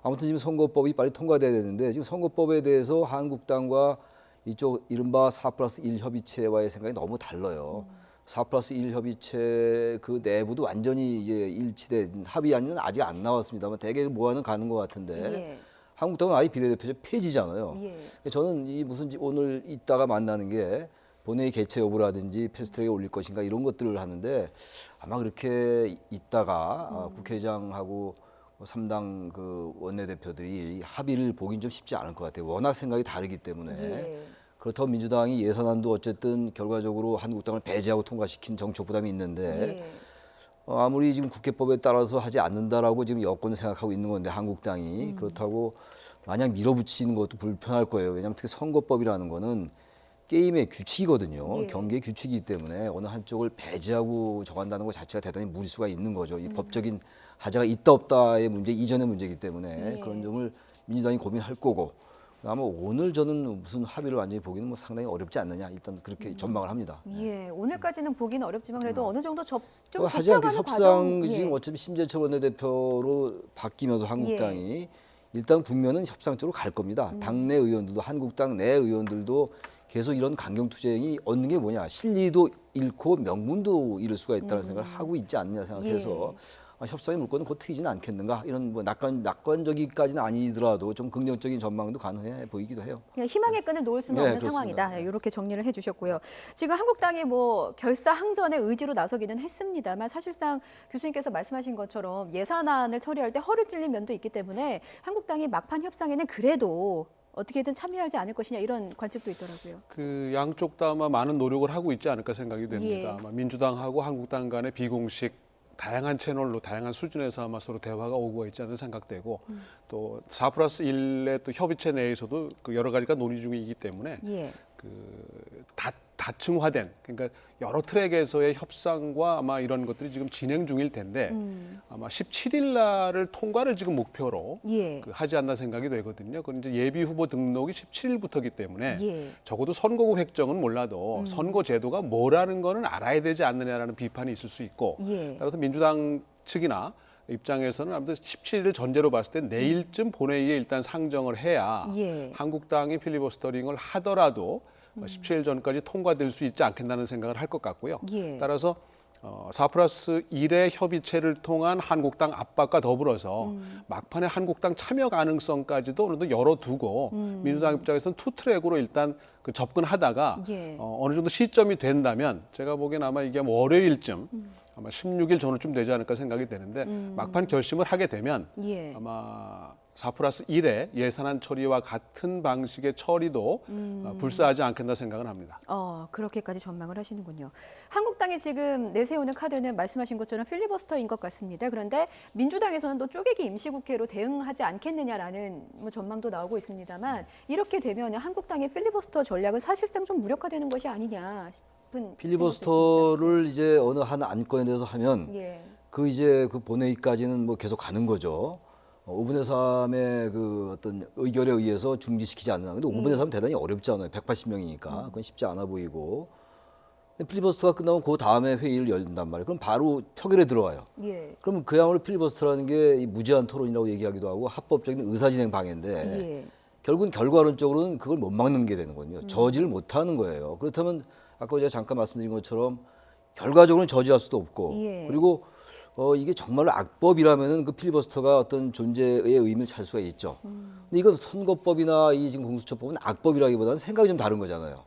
아무튼 지금 선거법이 빨리 통과돼야 되는데, 지금 선거법에 대해서 한국당과 이쪽 이른바 4+1 협의체와의 생각이 너무 달라요. 4+1 협의체 그 내부도 완전히 이제 일치된 합의안은 아직 안 나왔습니다만 대개 모아는 가는 것 같은데, 한국당은 아예 비례대표제 폐지잖아요. 저는 이 무슨 오늘 이따가 만나는 게 본회의 개최 여부라든지 패스트트랙에 올릴 것인가 이런 것들을 하는데 아마 그렇게 있다가 국회의장하고 3당 그 원내대표들이 합의를 보긴 좀 쉽지 않을 것 같아요. 워낙 생각이 다르기 때문에. 예. 그렇다고 민주당이 예산안도 어쨌든 결과적으로 한국당을 배제하고 통과시킨 정책 부담이 있는데 예. 아무리 지금 국회법에 따라서 하지 않는다라고 지금 여권은 생각하고 있는 건데 한국당이 그렇다고 마냥 밀어붙이는 것도 불편할 거예요. 왜냐하면 특히 선거법이라는 거는 게임의 규칙이거든요. 예. 경기의 규칙이기 때문에 어느 한쪽을 배제하고 정한다는 것 자체가 대단히 무리수가 있는 거죠. 이 법적인 하자가 있다 없다의 문제 이전의 문제이기 때문에 예. 그런 점을 민주당이 고민할 거고 아마 오늘 저는 무슨 합의를 완전히 보기는 뭐 상당히 어렵지 않느냐 일단 그렇게 전망을 합니다. 예, 오늘까지는 보기는 어렵지만 그래도 어느 정도 좀 하지 않겠 좁혀가는 협상 과정. 지금 예. 어차피 심재철 원내대표로 바뀌면서 한국당이 일단 국면은 협상 쪽으로 갈 겁니다. 당내 의원들도 한국당 내 의원들도 계속 이런 강경투쟁이 얻는 게 뭐냐 실리도 잃고 명분도 잃을 수가 있다는 생각을 하고 있지 않느냐 생각해서 협상의 물꼬는 곧 트이지는 않겠는가 이런 뭐 낙관적이까지는 아니더라도 좀 긍정적인 전망도 가능해 보이기도 해요. 그냥 희망의 끈을 놓을 수는 없는 상황이다. 이렇게 정리를 해주셨고요. 지금 한국당이 뭐 결사항전의 의지로 나서기는 했습니다만 사실상 교수님께서 말씀하신 것처럼 예산안을 처리할 때 허를 찔린 면도 있기 때문에 한국당이 막판 협상에는 그래도 어떻게든 참여하지 않을 것이냐 이런 관측도 있더라고요. 그 양쪽 다 아마 많은 노력을 하고 있지 않을까 생각이 됩니다. 예. 아마 민주당하고 한국당 간의 비공식 다양한 채널로 다양한 수준에서 아마 서로 대화가 오고 있지 않은 생각되고 또 4+1의 또 협의체 내에서도 그 여러 가지가 논의 중이기 때문에 그 다층화된 그러니까 여러 트랙에서의 협상과 아마 이런 것들이 지금 진행 중일 텐데 아마 17일 날을 통과를 지금 목표로 그 하지 않나 생각이 되거든요. 그건 이제 예비 후보 등록이 17일부터이기 때문에 적어도 선거구 획정은 몰라도 선거 제도가 뭐라는 거는 알아야 되지 않느냐라는 비판이 있을 수 있고 따라서 민주당 측이나 입장에서는 아무튼 17일 전제로 봤을 때 내일쯤 본회의에 일단 상정을 해야 한국당이 필리버스터링을 하더라도 17일 전까지 통과될 수 있지 않겠다는 생각을 할 것 같고요. 따라서 4+1의 협의체를 통한 한국당 압박과 더불어서 막판에 한국당 참여 가능성까지도 어느 정도 열어두고 민주당 입장에서는 투 트랙으로 일단 그 접근하다가 어느 정도 시점이 된다면 제가 보기엔 아마 이게 월요일쯤 아마 16일 전후쯤 되지 않을까 생각이 되는데 막판 결심을 하게 되면 아마 4+1의 예산안 처리와 같은 방식의 처리도 불사하지 않겠나 생각을 합니다. 그렇게까지 전망을 하시는군요. 한국당이 지금 내세우는 카드는 말씀하신 것처럼 필리버스터인 것 같습니다. 그런데 민주당에서는 또 쪼개기 임시국회로 대응하지 않겠느냐라는 뭐 전망도 나오고 있습니다만 이렇게 되면 한국당의 필리버스터 전략은 사실상 좀 무력화되는 것이 아니냐 싶은 필리버스터를 이제 어느 한 안건에 대해서 하면 그 이제 그 본회의까지는 뭐 계속 가는 거죠. 5분의 3의 그 어떤 의결에 의해서 중지시키지 않는. 근데 5분의 3은 대단히 어렵잖아요. 180명이니까. 그건 쉽지 않아 보이고. 필리버스터가 끝나면 그 다음에 회의를 열린단 말이에요. 그럼 바로 표결에 들어가요. 그러면 그야말로 필리버스터라는 게 무제한 토론이라고 얘기하기도 하고 합법적인 의사진행 방해인데 결국은 결과론적으로는 그걸 못 막는 게 되는 거거든요. 저지를 못 하는 거예요. 그렇다면 아까 제가 잠깐 말씀드린 것처럼 결과적으로는 저지할 수도 없고 그리고 이게 정말로 악법이라면은 그 필리버스터가 어떤 존재의 의미를 찾을 수가 있죠. 근데 이건 선거법이나 이 지금 공수처법은 악법이라기보다는 생각이 좀 다른 거잖아요.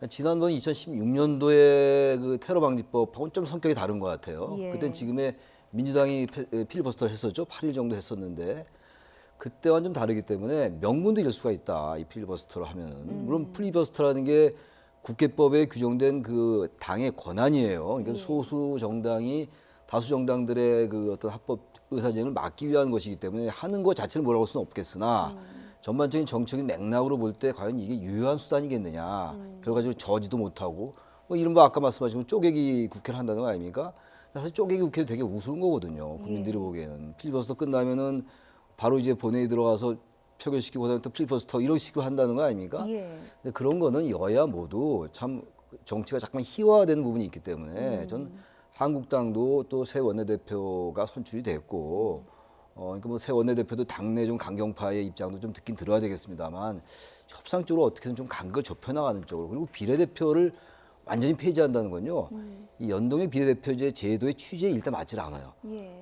지난번 2016년도에 그 테러 방지법하고는 좀 성격이 다른 것 같아요. 그땐 지금의 민주당이 필리버스터를 했었죠. 8일 정도 했었는데 그때와는 좀 다르기 때문에 명분도 잃을 수가 있다. 이 필리버스터를 하면은 물론 필리버스터라는 게 국회법에 규정된 그 당의 권한이에요. 그러니까 소수 정당이 다수 정당들의 그 어떤 합법 의사진행을 막기 위한 것이기 때문에 하는 것 자체는 뭐라고 할 수는 없겠으나 전반적인 정책인 맥락으로 볼 때 과연 이게 유효한 수단이겠느냐. 결과적으로 저지도 못하고 뭐 이른바 아까 말씀하신 쪼개기 국회를 한다는 거 아닙니까? 사실 쪼개기 국회도 되게 우스운 거거든요. 국민들이 보기에는. 필리버스터 끝나면은 바로 이제 본회의 들어가서 표결시키고 그다음에 또 필리버스터 이런 식으로 한다는 거 아닙니까? 근데 그런 거는 여야 모두 참 정치가 잠깐 희화화되는 부분이 있기 때문에 전 한국당도 또 새 원내대표가 선출이 됐고 그러니까 뭐 새 원내대표도 당내 좀 강경파의 입장도 좀 듣긴 들어야 되겠습니다만 협상 쪽으로 어떻게든 좀 간극을 좁혀나가는 쪽으로 그리고 비례대표를 완전히 폐지한다는 건요. 이 연동형 비례대표제 제도의 취지에 일단 맞질 않아요.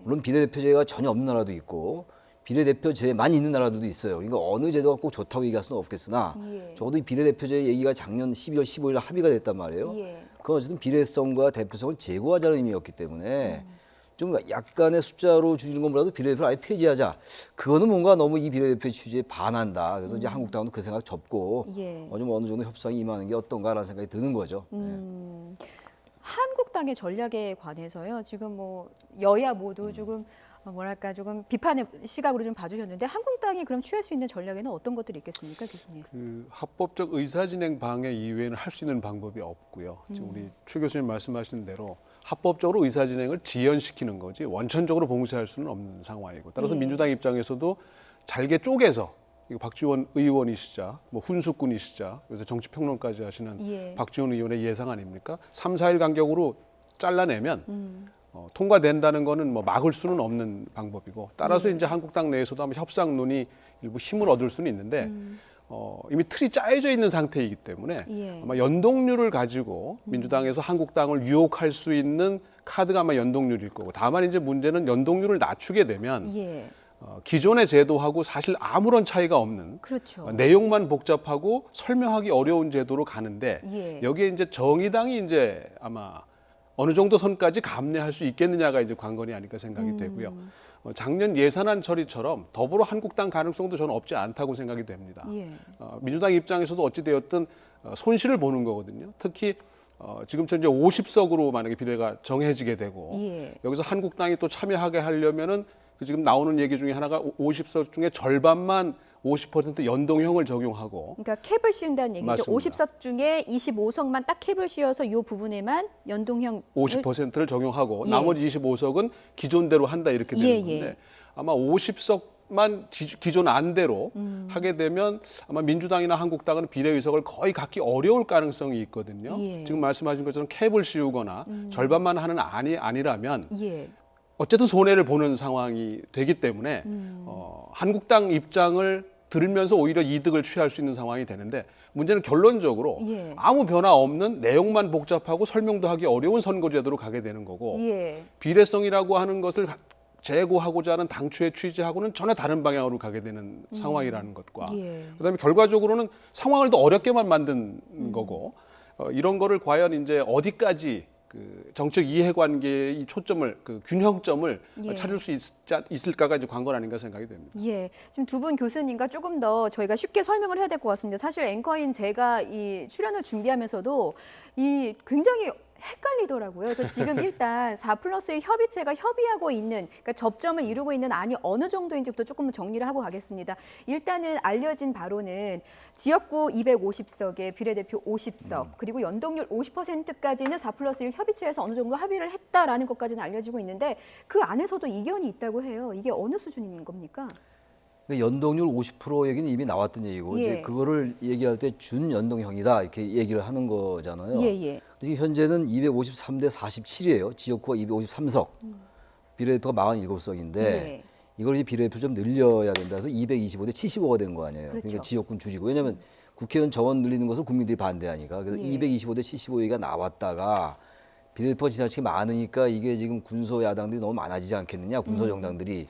물론 비례대표제가 전혀 없는 나라도 있고 비례대표제만 있는 나라들도 있어요. 그러니까 어느 제도가 꼭 좋다고 얘기할 수는 없겠으나 적어도 이 비례대표제 얘기가 작년 12월 15일 합의가 됐단 말이에요. 그건 어쨌든 비례성과 대표성을 제고하자는 의미였기 때문에 좀 약간의 숫자로 줄이는 것보다도 비례대표를 아예 폐지하자. 그거는 뭔가 너무 이 비례대표 취지에 반한다. 그래서 이제 한국당은 그 생각 접고 좀 어느 정도 협상이 임하는 게 어떤가라는 생각이 드는 거죠. 한국당의 전략에 관해서요. 지금 뭐 여야 모두 조금 뭐랄까 조금 비판의 시각으로 좀 봐주셨는데 한국당이 그럼 취할 수 있는 전략에는 어떤 것들이 있겠습니까, 교수님? 그 합법적 의사진행 방해 이외에는 할 수 있는 방법이 없고요. 지금 우리 최 교수님 말씀하신 대로 합법적으로 의사진행을 지연시키는 거지 원천적으로 봉쇄할 수는 없는 상황이고 따라서 민주당 입장에서도 잘게 쪼개서 이거 박지원 의원이시자 뭐 훈수꾼이시자 요새 정치평론까지 하시는 박지원 의원의 예상 아닙니까? 3, 4일 간격으로 잘라내면 통과된다는 거는 뭐 막을 수는 없는 방법이고 따라서 이제 한국당 내에서도 아마 협상론이 일부 힘을 얻을 수는 있는데 이미 틀이 짜여져 있는 상태이기 때문에 아마 연동률을 가지고 민주당에서 한국당을 유혹할 수 있는 카드가 아마 연동률일 거고 다만 이제 문제는 연동률을 낮추게 되면 기존의 제도하고 사실 아무런 차이가 없는 내용만 복잡하고 설명하기 어려운 제도로 가는데 여기에 이제 정의당이 이제 아마 어느 정도 선까지 감내할 수 있겠느냐가 이제 관건이 아닐까 생각이 되고요. 작년 예산안 처리처럼 더불어 한국당 가능성도 저는 없지 않다고 생각이 됩니다. 민주당 입장에서도 어찌되었든 손실을 보는 거거든요. 특히 지금 현재 50석으로 만약에 비례가 정해지게 되고 여기서 한국당이 또 참여하게 하려면은 지금 나오는 얘기 중에 하나가 50석 중에 절반만 50% 연동형을 적용하고 그러니까 캡을 씌운다는 얘기죠. 맞습니다. 50석 중에 25석만 딱 캡을 씌워서 이 부분에만 연동형 50%를 적용하고 나머지 25석은 기존대로 한다 이렇게 되는 건데 아마 50석만 기존 안대로 하게 되면 아마 민주당이나 한국당은 비례의석을 거의 갖기 어려울 가능성이 있거든요. 지금 말씀하신 것처럼 캡을 씌우거나 절반만 하는 안이 아니라면 어쨌든 손해를 보는 상황이 되기 때문에 한국당 입장을 들으면서 오히려 이득을 취할 수 있는 상황이 되는데 문제는 결론적으로 아무 변화 없는 내용만 복잡하고 설명도 하기 어려운 선거제도로 가게 되는 거고 비례성이라고 하는 것을 제고하고자 하는 당초의 취지하고는 전혀 다른 방향으로 가게 되는 상황이라는 것과 그다음에 결과적으로는 상황을 더 어렵게만 만든 거고 이런 거를 과연 이제 어디까지 그 정책 이해관계의 이 초점을 그 균형점을 찾을 수 있을까가 이제 관건 아닌가 생각이 됩니다. 지금 두 분 교수님과 조금 더 저희가 쉽게 설명을 해야 될 것 같습니다. 사실 앵커인 제가 이 출연을 준비하면서도 이 굉장히 헷갈리더라고요. 그래서 지금 일단 4+1 협의체가 협의하고 있는, 그러니까 접점을 이루고 있는 안이 어느 정도인지부터 조금 정리를 하고 가겠습니다. 일단은 알려진 바로는 지역구 250석에 비례대표 50석, 그리고 연동률 50%까지는 4+1 협의체에서 어느 정도 합의를 했다라는 것까지는 알려지고 있는데 그 안에서도 이견이 있다고 해요. 이게 어느 수준인 겁니까? 연동률 50% 얘기는 이미 나왔던 얘기고 이제 그거를 얘기할 때 준연동형이다 이렇게 얘기를 하는 거잖아요. 지금 현재는 253대 47이에요. 지역구가 253석, 비례대표가 47석인데 이걸 이제 비례대표 좀 늘려야 된다 해서 225대 75가 된 거 아니에요. 그러니까 지역군 줄이고 왜냐하면 국회의원 정원 늘리는 것을 국민들이 반대하니까 그래서 225대 75 얘기가 나왔다가 비례대표가 지나치게 많으니까 이게 지금 군소 야당들이 너무 많아지지 않겠느냐, 군소 정당들이.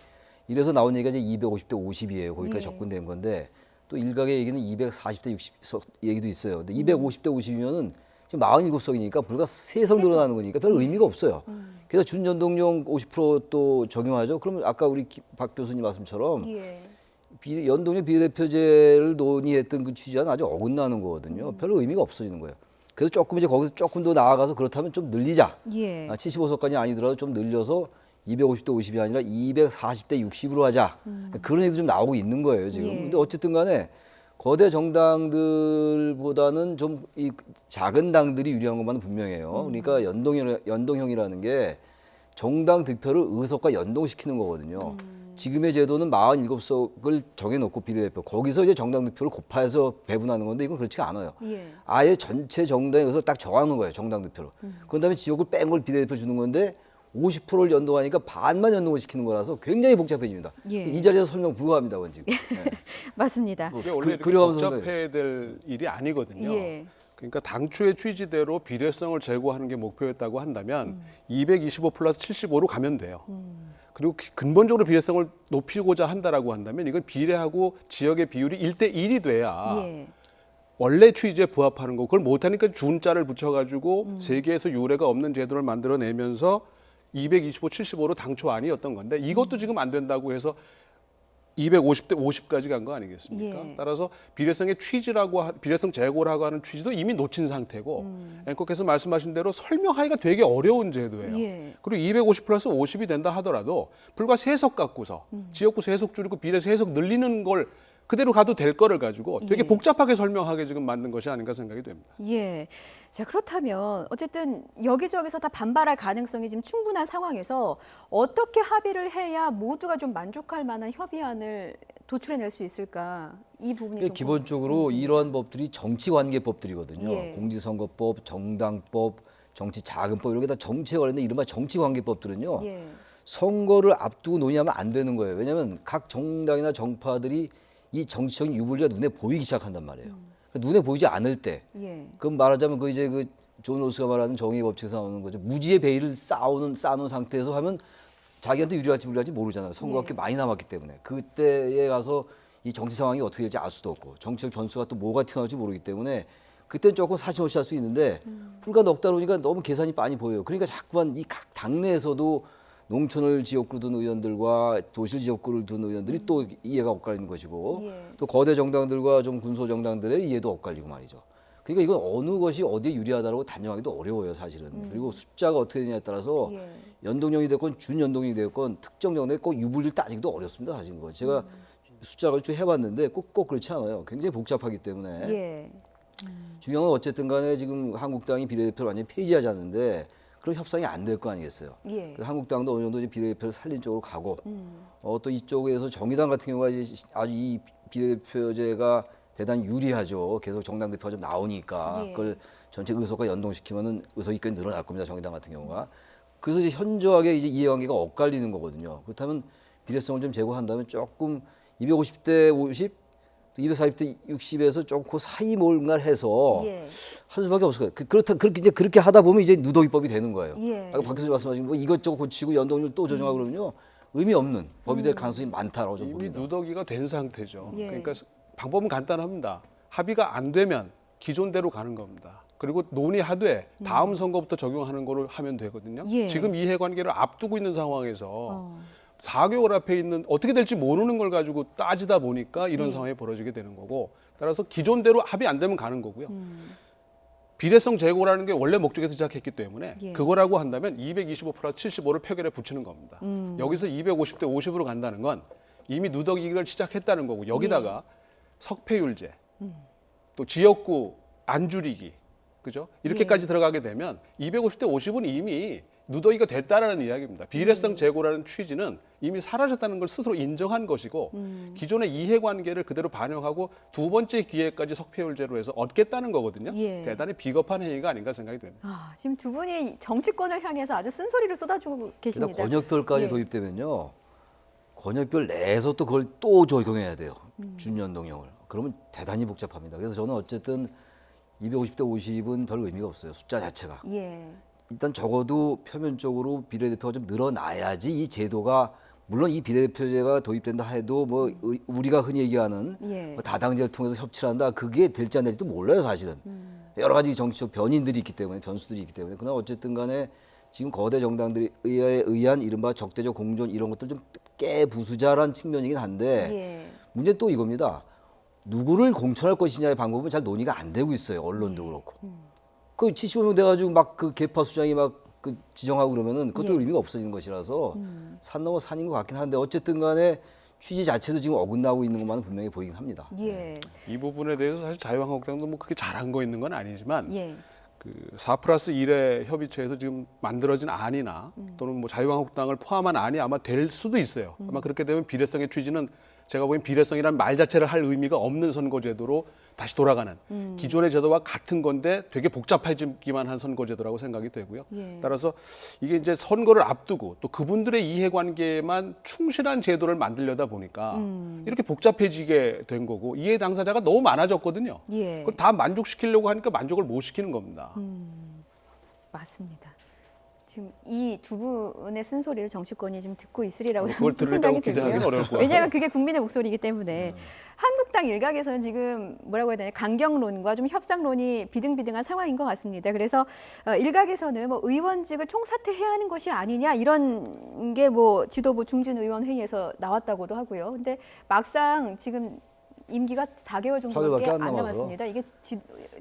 이래서 나온 얘기가 이제 250대 50이에요. 거기까지 접근된 건데 또 일각의 얘기는 240대 60석 얘기도 있어요. 근데 250대 50이면은 지금 47석이니까 불과 3석 늘어나는 거니까 별 의미가 없어요. 그래서 준연동형 50%또 적용하죠. 그러면 아까 우리 박 교수님 말씀처럼 연동형 비례대표제를 논의했던 그 취지와는 아주 어긋나는 거거든요. 별 의미가 없어지는 거예요. 그래서 조금 이제 거기서 조금 더 나아가서 그렇다면 좀 늘리자. 75석까지 아니더라도 좀 늘려서 250대 50이 아니라 240대 60으로 하자. 그런 얘기도 좀 나오고 있는 거예요, 지금. 근데 어쨌든 간에 거대 정당들보다는 좀 이 작은 당들이 유리한 것만은 분명해요. 그러니까 연동형이라는 게 정당 득표를 의석과 연동시키는 거거든요. 지금의 제도는 47석을 정해놓고 비례대표 거기서 이제 정당 득표를 곱해서 배분하는 건데 이건 그렇지가 않아요. 아예 전체 정당의 의석을 딱 정하는 거예요, 정당 득표로. 그런 다음에 지역을 뺀 걸 비례대표 주는 건데 50%를 연동하니까 반만 연동을 시키는 거라서 굉장히 복잡해집니다. 이 자리에서 설명 불가합니다, 그건 지금. 맞습니다. 그게 원래 이렇게 복잡해야 될 일이 아니거든요. 그러니까 당초의 취지대로 비례성을 제고하는 게 목표였다고 한다면 225 플러스 75로 가면 돼요. 그리고 근본적으로 비례성을 높이고자 한다라고 한다면 이건 비례하고 지역의 비율이 1대1이 돼야 예. 원래 취지에 부합하는 거고 그걸 못하니까 준자를 붙여가지고 세계에서 유례가 없는 제도를 만들어내면서 225, 75로 당초 아니었던 건데 이것도 지금 안 된다고 해서 250대 50까지 간 거 아니겠습니까? 예. 따라서 비례성의 취지라고 비례성 제고라고 하는 취지도 이미 놓친 상태고 앵커께서 말씀하신 대로 설명하기가 되게 어려운 제도예요. 예. 그리고 250 플러스 50이 된다 하더라도 불과 세석 갖고서 지역구 세석 줄이고 비례 세석 늘리는 걸 그대로 가도 될 거를 가지고 되게 예. 복잡하게 설명하게 지금 만든 것이 아닌가 생각이 됩니다. 예. 자, 그렇다면 어쨌든 여기저기서 다 반발할 가능성이 지금 충분한 상황에서 어떻게 합의를 해야 모두가 좀 만족할 만한 협의안을 도출해낼 수 있을까? 이 부분이 좀 기본적으로 이러한 법들이 정치관계법들이거든요. 예. 공직선거법, 정당법, 정치자금법 이런 게 다 정치에 관련된 이른바 정치관계법들은요. 예. 선거를 앞두고 논의하면 안 되는 거예요. 왜냐하면 각 정당이나 정파들이 이 정치적인 유불리가 눈에 보이기 시작한단 말이에요. 그러니까 눈에 보이지 않을 때, 예. 그럼 말하자면 그 이제 그 존 롤스가 말하는 정의 법칙에서 나오는 거죠. 무지의 베일을 쌓아놓은 상태에서 하면 자기한테 유리할지 불리할지 모르잖아요. 선거가 그렇게 많이 남았기 때문에 그때에 가서 이 정치 상황이 어떻게 될지 알 수도 없고 정치적 변수가 또 뭐가 튀어나올지 모르기 때문에 그때는 조금 사심없이 할 수 있는데 불과 넉 달 후니까 너무 계산이 많이 보여요. 그러니까 자꾸만 이 각 당내에서도 농촌을 지역구로 둔 의원들과 도시를 지역구를 둔 의원들이 또 이해가 엇갈리는 것이고 또 거대 정당들과 좀 군소 정당들의 이해도 엇갈리고 말이죠. 그러니까 이건 어느 것이 어디에 유리하다고 단정하기도 어려워요, 사실은. 그리고 숫자가 어떻게 되냐에 따라서 연동형이 됐건 준연동형이 됐건 특정 정당에 꼭 유불리를 따지기도 어렵습니다, 사실 그거. 제가 숫자를 쭉 해봤는데 꼭 그렇지 않아요. 굉장히 복잡하기 때문에. 예. 중요한 건 어쨌든 간에 지금 한국당이 비례대표를 완전히 폐지하지 않는데 그럼 협상이 안 될 거 아니겠어요. 예. 그래서 한국당도 어느 정도 이제 비례대표를 살린 쪽으로 가고 또 이쪽에서 정의당 같은 경우가 이제 아주 이 비례대표제가 대단히 유리하죠. 계속 정당 대표가 좀 나오니까 예. 그걸 전체 의석과 연동시키면은 의석이 꽤 늘어날 겁니다. 정의당 같은 경우가. 그래서 이제 현저하게 이제 이해관계가 엇갈리는 거거든요. 그렇다면 비례성을 좀 제고한다면 조금 250대 50, 240대 60에서 좀 그 사이 뭔가를 해서 예. 할 수밖에 없을 거예요. 그렇게 하다 보면 이제 누더기법이 되는 거예요. 예. 아까 박 교수님 말씀하신 뭐 이것저것 고치고 연동률 또 조정하고 그러면요 의미 없는 법이 될 가능성이 많다라고 좀 이미 봅니다. 누더기가 된 상태죠. 예. 그러니까 방법은 간단합니다. 합의가 안 되면 기존대로 가는 겁니다. 그리고 논의하되 다음 선거부터 적용하는 거를 하면 되거든요. 예. 지금 이해관계를 앞두고 있는 상황에서 4개월 앞에 있는 어떻게 될지 모르는 걸 가지고 따지다 보니까 이런 상황이 벌어지게 되는 거고 따라서 기존대로 합의 안 되면 가는 거고요. 비례성 제고라는 게 원래 목적에서 시작했기 때문에 예. 그거라고 한다면 225 플러스 75를 표결에 붙이는 겁니다. 여기서 250대 50으로 간다는 건 이미 누더기를 시작했다는 거고 여기다가 석패율제 또 지역구 안 줄이기 그죠? 이렇게까지 들어가게 되면 250대 50은 이미 누더기가 됐다라는 이야기입니다. 비례성 제고라는 취지는 이미 사라졌다는 걸 스스로 인정한 것이고 기존의 이해관계를 그대로 반영하고 두 번째 기회까지 석패율제로 해서 얻겠다는 거거든요. 예. 대단히 비겁한 행위가 아닌가 생각이 됩니다. 아, 지금 두 분이 정치권을 향해서 아주 쓴소리를 쏟아주고 계십니다. 권역별까지 예. 도입되면요. 권역별 내에서 또 그걸 또 적용해야 돼요. 준연동형을. 그러면 대단히 복잡합니다. 그래서 저는 어쨌든 250대 50은 별 의미가 없어요. 숫자 자체가. 예. 일단 적어도 표면적으로 비례대표가 좀 늘어나야지 이 제도가 물론 이 비례대표제가 도입된다 해도 뭐 우리가 흔히 얘기하는 예. 뭐 다당제를 통해서 협치를 한다 그게 될지 안 될지도 몰라요 사실은. 여러 가지 정치적 변인들이 있기 때문에 변수들이 있기 때문에 그러나 어쨌든 간에 지금 거대 정당들에 의한 이른바 적대적 공존 이런 것들 좀 깨부수자란 측면이긴 한데 예. 문제는 또 이겁니다. 누구를 공천할 것이냐의 방법은 잘 논의가 안 되고 있어요. 언론도 그렇고. 그 75명 돼가지고 막 그 개파 수장이 막 그 지정하고 그러면은 그것도 예. 의미가 없어지는 것이라서 산 넘어 산인 것 같긴 한데 어쨌든 간에 취지 자체도 지금 어긋나고 있는 것만은 분명히 보이긴 합니다. 예. 이 부분에 대해서 사실 자유한국당도 뭐 그렇게 잘한 거 있는 건 아니지만 예. 그 4+1의 협의체에서 지금 만들어진 안이나 또는 뭐 자유한국당을 포함한 안이 아마 될 수도 있어요. 아마 그렇게 되면 비례성의 취지는 제가 보기엔 비례성이라는 말 자체를 할 의미가 없는 선거제도로 다시 돌아가는 기존의 제도와 같은 건데 되게 복잡해지기만 한 선거제도라고 생각이 되고요. 예. 따라서 이게 이제 선거를 앞두고 또 그분들의 이해관계에만 충실한 제도를 만들려다 보니까 이렇게 복잡해지게 된 거고 이해 당사자가 너무 많아졌거든요. 예. 그걸 다 만족시키려고 하니까 만족을 못 시키는 겁니다. 맞습니다. 지금 이 두 분의 쓴소리를 정치권이 좀 듣고 있으리라고 그걸 들으려고 생각이 기대하기는 들고요. 어려울 것 같아요. 왜냐하면 그게 국민의 목소리이기 때문에 한국당 일각에서는 지금 뭐라고 해야 되나 강경론과 좀 협상론이 비등비등한 상황인 것 같습니다. 그래서 일각에서는 뭐 의원직을 총사퇴해야 하는 것이 아니냐 이런 게 뭐 지도부 중진 의원 회의에서 나왔다고도 하고요. 근데 막상 지금 임기가 4개월 정도밖에 안 남았습니다. 이게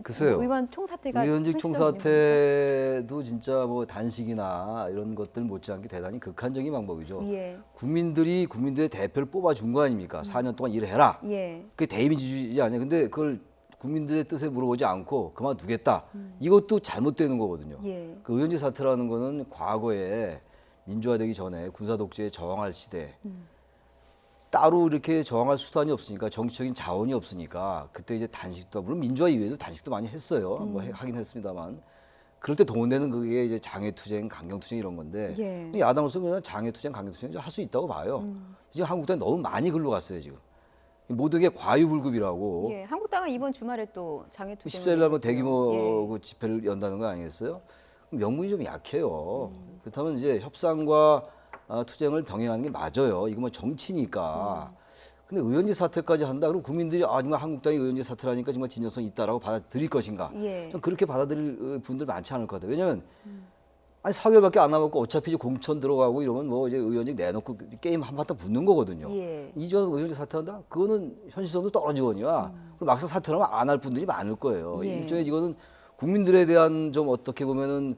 글쎄요. 의원 총사퇴가 의원직 총사퇴도 진짜 뭐 단식이나 이런 것들 못지않게 대단히 극한적인 방법이죠. 예. 국민들의 대표를 뽑아준 거 아닙니까? 4년 동안 일을 해라. 예. 그게 대의민주주의 아니에요. 근데 그걸 국민들의 뜻에 물어보지 않고 그만두겠다. 이것도 잘못되는 거거든요. 예. 그 의원직 사퇴라는 거는 과거에 민주화되기 전에 군사독재에 저항할 시대 따로 이렇게 저항할 수단이 없으니까 정치적인 자원이 없으니까 그때 이제 단식도 물론 민주화 이후에도 단식도 많이 했어요. 뭐 하긴 했습니다만 그럴 때 동원되는 그게 이제 장외투쟁, 강경투쟁 이런 건데 예. 야당으로서 그냥 장외투쟁, 강경투쟁 할 수 있다고 봐요. 지금 한국당이 너무 많이 글로 갔어요 지금. 모든 게 과유불급이라고. 예. 한국당은 이번 주말에 또 장애투쟁 14일 날 뭐 대규모 예. 그 집회를 연다는 거 아니겠어요? 그럼 명분이 좀 약해요. 그렇다면 이제 협상과 투쟁을 병행하는 게 맞아요. 이거 뭐 정치니까. 근데 의원직 사퇴까지 한다. 그럼 국민들이 정말 한국당이 의원직 사퇴라니까 정말 진정성이 있다라고 받아들일 것인가? 예. 좀 그렇게 받아들일 분들 많지 않을 것 같아요. 왜냐하면 아니 4개월밖에 안 남았고 어차피 이제 공천 들어가고 이러면 뭐 이제 의원직 내놓고 게임 한바탕 붙는 거거든요. 예. 이전 의원직 사퇴한다? 그거는 현실성도 떨어지거니와 그리고 막상 사퇴하면 안 할 분들이 많을 거예요. 예. 일종의 이거는 국민들에 대한 좀 어떻게 보면은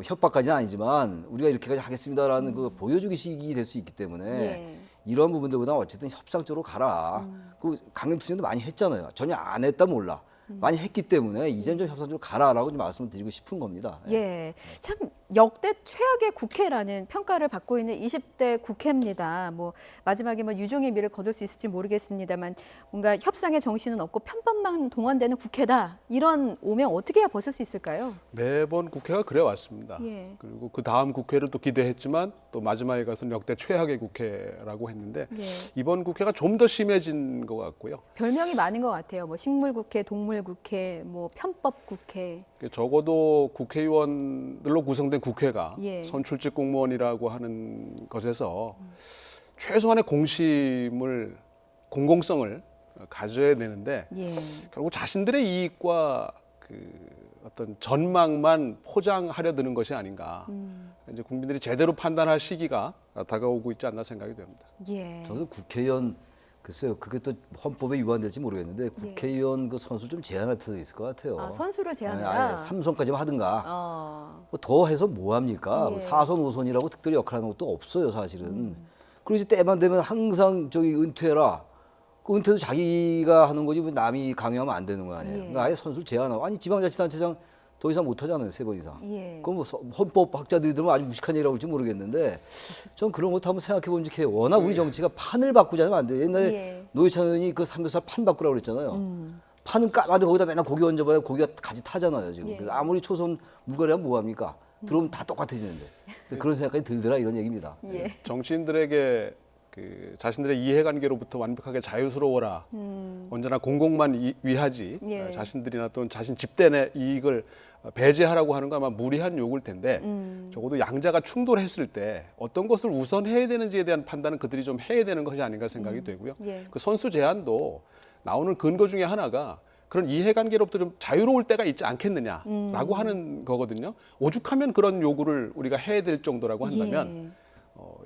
협박까지는 아니지만 우리가 이렇게까지 하겠습니다라는 그 보여주기식이 될 수 있기 때문에 예. 이런 부분들보다 어쨌든 협상 쪽으로 가라. 그 강경투쟁도 많이 했잖아요. 전혀 안 했다 몰라. 많이 했기 때문에 이제는 좀 협상 쪽으로 가라라고 좀 말씀을 드리고 싶은 겁니다. 예, 참 역대 최악의 국회라는 평가를 받고 있는 20대 국회입니다. 뭐 마지막에 뭐 유종의 미를 거둘 수 있을지 모르겠습니다만 뭔가 협상의 정신은 없고 편법만 동원되는 국회다. 이런 오명 어떻게 해야 벗을 수 있을까요? 매번 국회가 그래 왔습니다. 예. 그리고 그 다음 국회를 또 기대했지만 또 마지막에 가서는 역대 최악의 국회라고 했는데 예. 이번 국회가 좀 더 심해진 것 같고요. 별명이 많은 것 같아요. 뭐 식물국회, 동물국회, 뭐 편법국회. 적어도 국회의원들로 구성된 국회가 예. 선출직 공무원이라고 하는 것에서 최소한의 공심을 공공성을 가져야 되는데 예. 결국 자신들의 이익과 그 어떤 전망만 포장하려 드는 것이 아닌가. 이제 국민들이 제대로 판단할 시기가 다가오고 있지 않나 생각이 됩니다. 예. 저는 국회의원 글쎄요, 그게 또 헌법에 위반될지 모르겠는데 국회의원 그 선수 좀 제한할 필요도 있을 것 같아요. 아, 선수를 제한해라. 아예 3선까지만 하든가. 뭐 더 해서 뭐 합니까? 예. 4선, 5선이라고 특별히 역할하는 것도 없어요, 사실은. 그리고 이제 때만 되면 항상 저기 은퇴해라. 그 은퇴도 자기가 하는 거지 왜 남이 강요하면 안 되는 거 아니에요. 예. 그러니까 아예 선수를 제한하고 아니 지방자치단체장 더 이상 못 하잖아요, 3번 이상. 예. 그건 뭐 헌법 학자들이 들으면 아주 무식한 얘기라고 할지 모르겠는데 전 그런 것도 한번 생각해 보면 좋겠어요. 워낙 우리 정치가 판을 바꾸자면 안 돼요. 옛날에 예. 노회찬 의원이 그 삼겹살 판 바꾸라고 그랬잖아요. 판은 까마도 거기다 맨날 고기 얹어봐야 고기가 같이 타잖아요, 지금. 예. 그래서 아무리 초선 물건이라면 뭐합니까? 들어오면 다 똑같아지는데. 근데 그런 생각까지 들더라 이런 얘기입니다. 예. 정치인들에게 그 자신들의 이해관계로부터 완벽하게 자유스러워라. 언제나 공공만 위하지 예. 자신들이나 또는 자신 집단의 이익을 배제하라고 하는 거 아마 무리한 요구일 텐데 적어도 양자가 충돌했을 때 어떤 것을 우선해야 되는지에 대한 판단은 그들이 좀 해야 되는 것이 아닌가 생각이 되고요. 예. 그 선수 제한도 나오는 근거 중에 하나가 그런 이해관계로부터 좀 자유로울 때가 있지 않겠느냐라고 하는 거거든요. 오죽하면 그런 요구를 우리가 해야 될 정도라고 한다면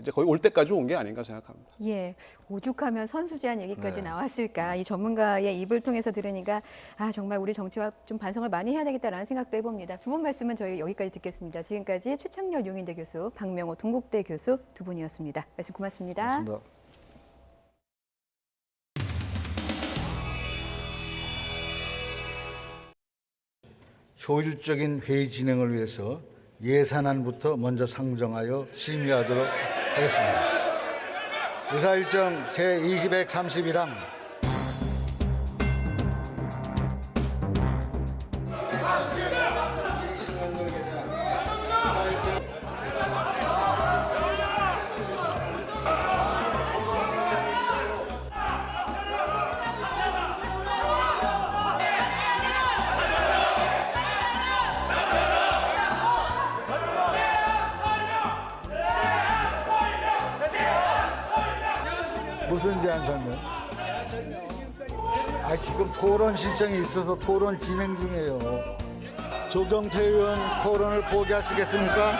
이제 거의 올 때까지 온 게 아닌가 생각합니다. 예, 오죽하면 선수 제한 얘기까지 네. 나왔을까. 이 전문가의 입을 통해서 들으니까 아 정말 우리 정치와 좀 반성을 많이 해야 되겠다라는 생각도 해봅니다. 두 분 말씀은 저희 여기까지 듣겠습니다. 지금까지 최창렬 용인대 교수, 박명호 동국대 교수 두 분이었습니다. 말씀 고맙습니다. 고맙습니다. 효율적인 회의 진행을 위해서 예산안부터 먼저 상정하여 심의하도록 하겠습니다. 의사일정 제20-131항 무슨 제안 설명? 지금 토론 신청이 있어서 토론 진행 중이에요. 조경태 의원 토론을 포기하시겠습니까?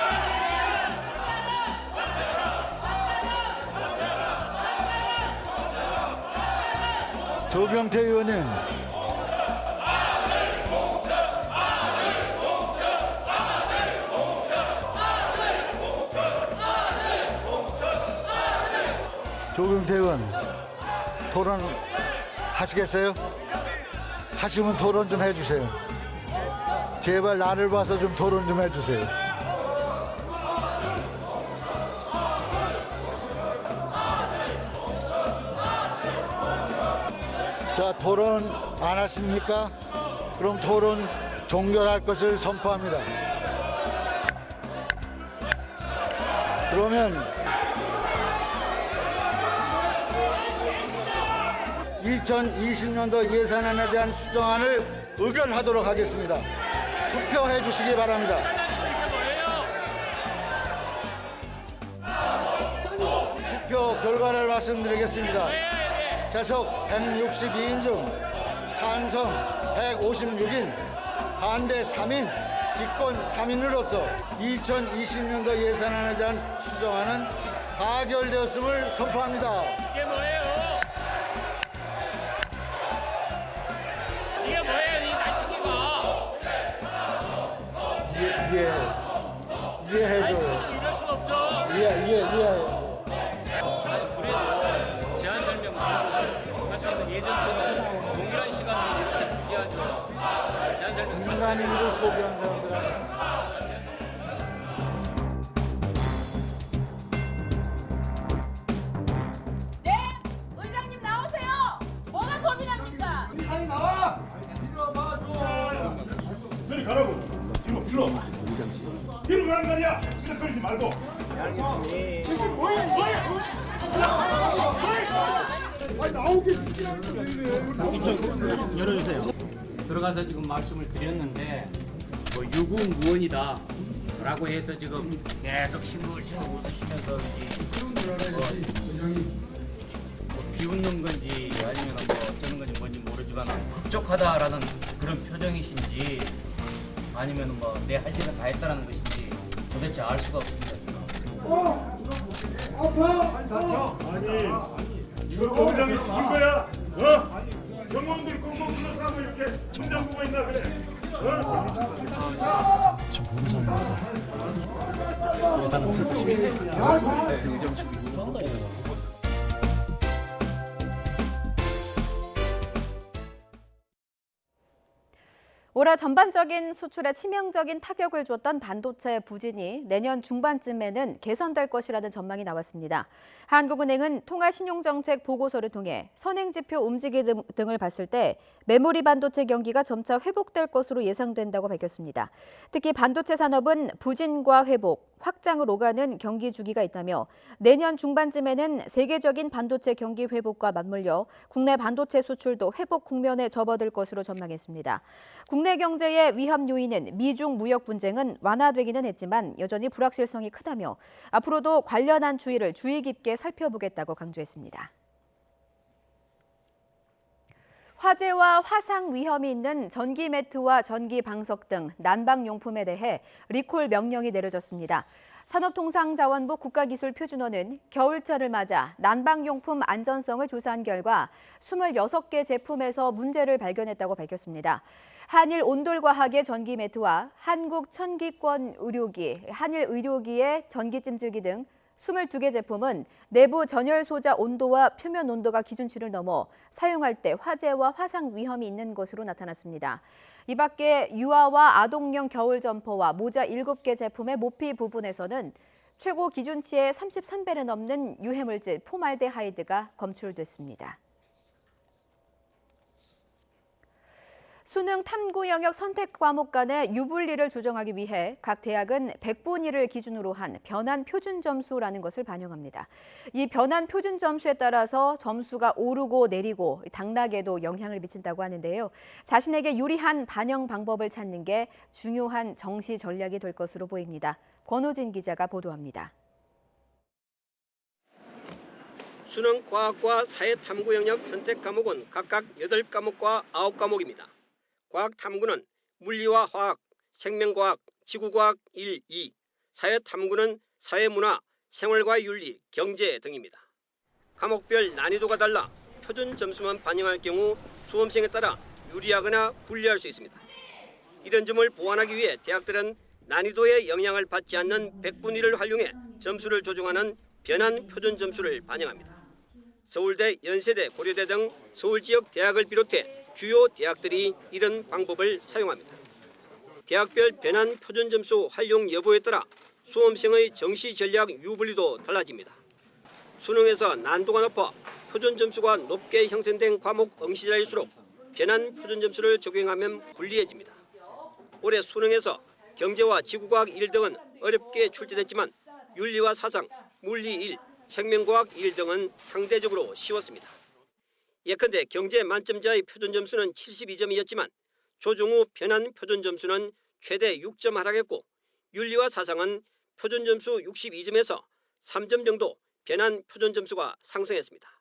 조경태 의원님. 조경태 의원 토론 하시겠어요? 하시면 토론 좀 해주세요. 제발 나를 봐서 좀 토론 좀 해주세요. 자, 토론 안 하십니까? 그럼 토론 종결할 것을 선포합니다. 그러면 2020년도 예산안에 대한 수정안을 의결하도록 하겠습니다. 투표해 주시기 바랍니다. 투표 결과를 말씀드리겠습니다. 재석 162인 중 찬성 156인, 반대 3인, 기권 3인으로서 2020년도 예산안에 대한 수정안은 가결되었음을 선포합니다. 이게 뭐예요? 이게 뭐예요, 이 낮추기가? 이해해줘요. 이럴 수 없죠. 이해. 그래도 제안 설명 말씀은 예전처럼 동일한 시간을 이렇게 유지하죠. 제안 설명 인간인을 포기한 사람들은 의장님 나오세요. 뭐가 고민합니까? 의사님 나와. 밀어봐 좀. 저리 가라고. 뒤로. 뒤로 가는 거 아니야. 시작거리지 말고. 알겠습니다. 뭐야? 나오게. 좀 열어주세요. 들어가서 지금 말씀을 드렸는데 뭐 유구무원이다 라고 해서 지금 계속 싱글싱글 웃으시면서 뭐 비웃는 건지 아니면 뭐 어쩌는 건지 뭔지 모르지만 흡족하다라는 그런 표정이신지 아니면 뭐 내 할 일을 다 했다라는 것인지 도대체 알 수가 없습니다. 아파. 다쳐. 아니 이거 경장이 시킨 거야? 경호원들 꽁꽁 둘러싸고 이렇게 천장 보고 있나 그래? 좀 모르는 사람입니다. 예산은 올해 전반적인 수출에 치명적인 타격을 줬던 반도체 부진이 내년 중반쯤에는 개선될 것이라는 전망이 나왔습니다. 한국은행은 통화신용정책 보고서를 통해 선행지표 움직임 등을 봤을 때 메모리 반도체 경기가 점차 회복될 것으로 예상된다고 밝혔습니다. 특히 반도체 산업은 부진과 회복, 확장을 오가는 경기 주기가 있다며 내년 중반쯤에는 세계적인 반도체 경기 회복과 맞물려 국내 반도체 수출도 회복 국면에 접어들 것으로 전망했습니다. 국내 경제의 위험 요인은 미중 무역 분쟁은 완화되기는 했지만 여전히 불확실성이 크다며 앞으로도 관련한 추이를 주의 깊게 살펴보겠다고 강조했습니다. 화재와 화상 위험이 있는 전기 매트와 전기 방석 등 난방용품에 대해 리콜 명령이 내려졌습니다. 산업통상자원부 국가기술표준원은 겨울철을 맞아 난방용품 안전성을 조사한 결과 26개 제품에서 문제를 발견했다고 밝혔습니다. 한일 온돌과학의 전기 매트와 한국천기권 의료기, 한일 의료기의 전기 찜질기 등 22개 제품은 내부 전열 소자 온도와 표면 온도가 기준치를 넘어 사용할 때 화재와 화상 위험이 있는 것으로 나타났습니다. 이 밖에 유아와 아동용 겨울 점퍼와 모자 7개 제품의 모피 부분에서는 최고 기준치의 33배를 넘는 유해물질 포말데하이드가 검출됐습니다. 수능 탐구 영역 선택 과목 간의 유불리를 조정하기 위해 각 대학은 100분위를 기준으로 한 변환 표준 점수라는 것을 반영합니다. 이 변환 표준 점수에 따라서 점수가 오르고 내리고 당락에도 영향을 미친다고 하는데요. 자신에게 유리한 반영 방법을 찾는 게 중요한 정시 전략이 될 것으로 보입니다. 권호진 기자가 보도합니다. 수능 과학과 사회탐구 영역 선택 과목은 각각 8과목과 9과목입니다. 과학탐구는 물리와 화학, 생명과학, 지구과학 1, 2, 사회탐구는 사회문화, 생활과 윤리, 경제 등입니다. 과목별 난이도가 달라 표준 점수만 반영할 경우 수험생에 따라 유리하거나 불리할 수 있습니다. 이런 점을 보완하기 위해 대학들은 난이도에 영향을 받지 않는 백분위를 활용해 점수를 조정하는 변환 표준 점수를 반영합니다. 서울대, 연세대, 고려대 등 서울 지역 대학을 비롯해 주요 대학들이 이런 방법을 사용합니다. 대학별 변환 표준 점수 활용 여부에 따라 수험생의 정시 전략 유불리도 달라집니다. 수능에서 난도가 높아 표준 점수가 높게 형성된 과목 응시자일수록 변환 표준 점수를 적용하면 불리해집니다. 올해 수능에서 경제와 지구과학 1 등은 어렵게 출제됐지만 윤리와 사상, 물리 1, 생명과학 1 등은 상대적으로 쉬웠습니다. 예컨대 경제 만점자의 표준 점수는 72점이었지만 조정 후 변환 표준 점수는 최대 6점 하락했고 윤리와 사상은 표준 점수 62점에서 3점 정도 변환 표준 점수가 상승했습니다.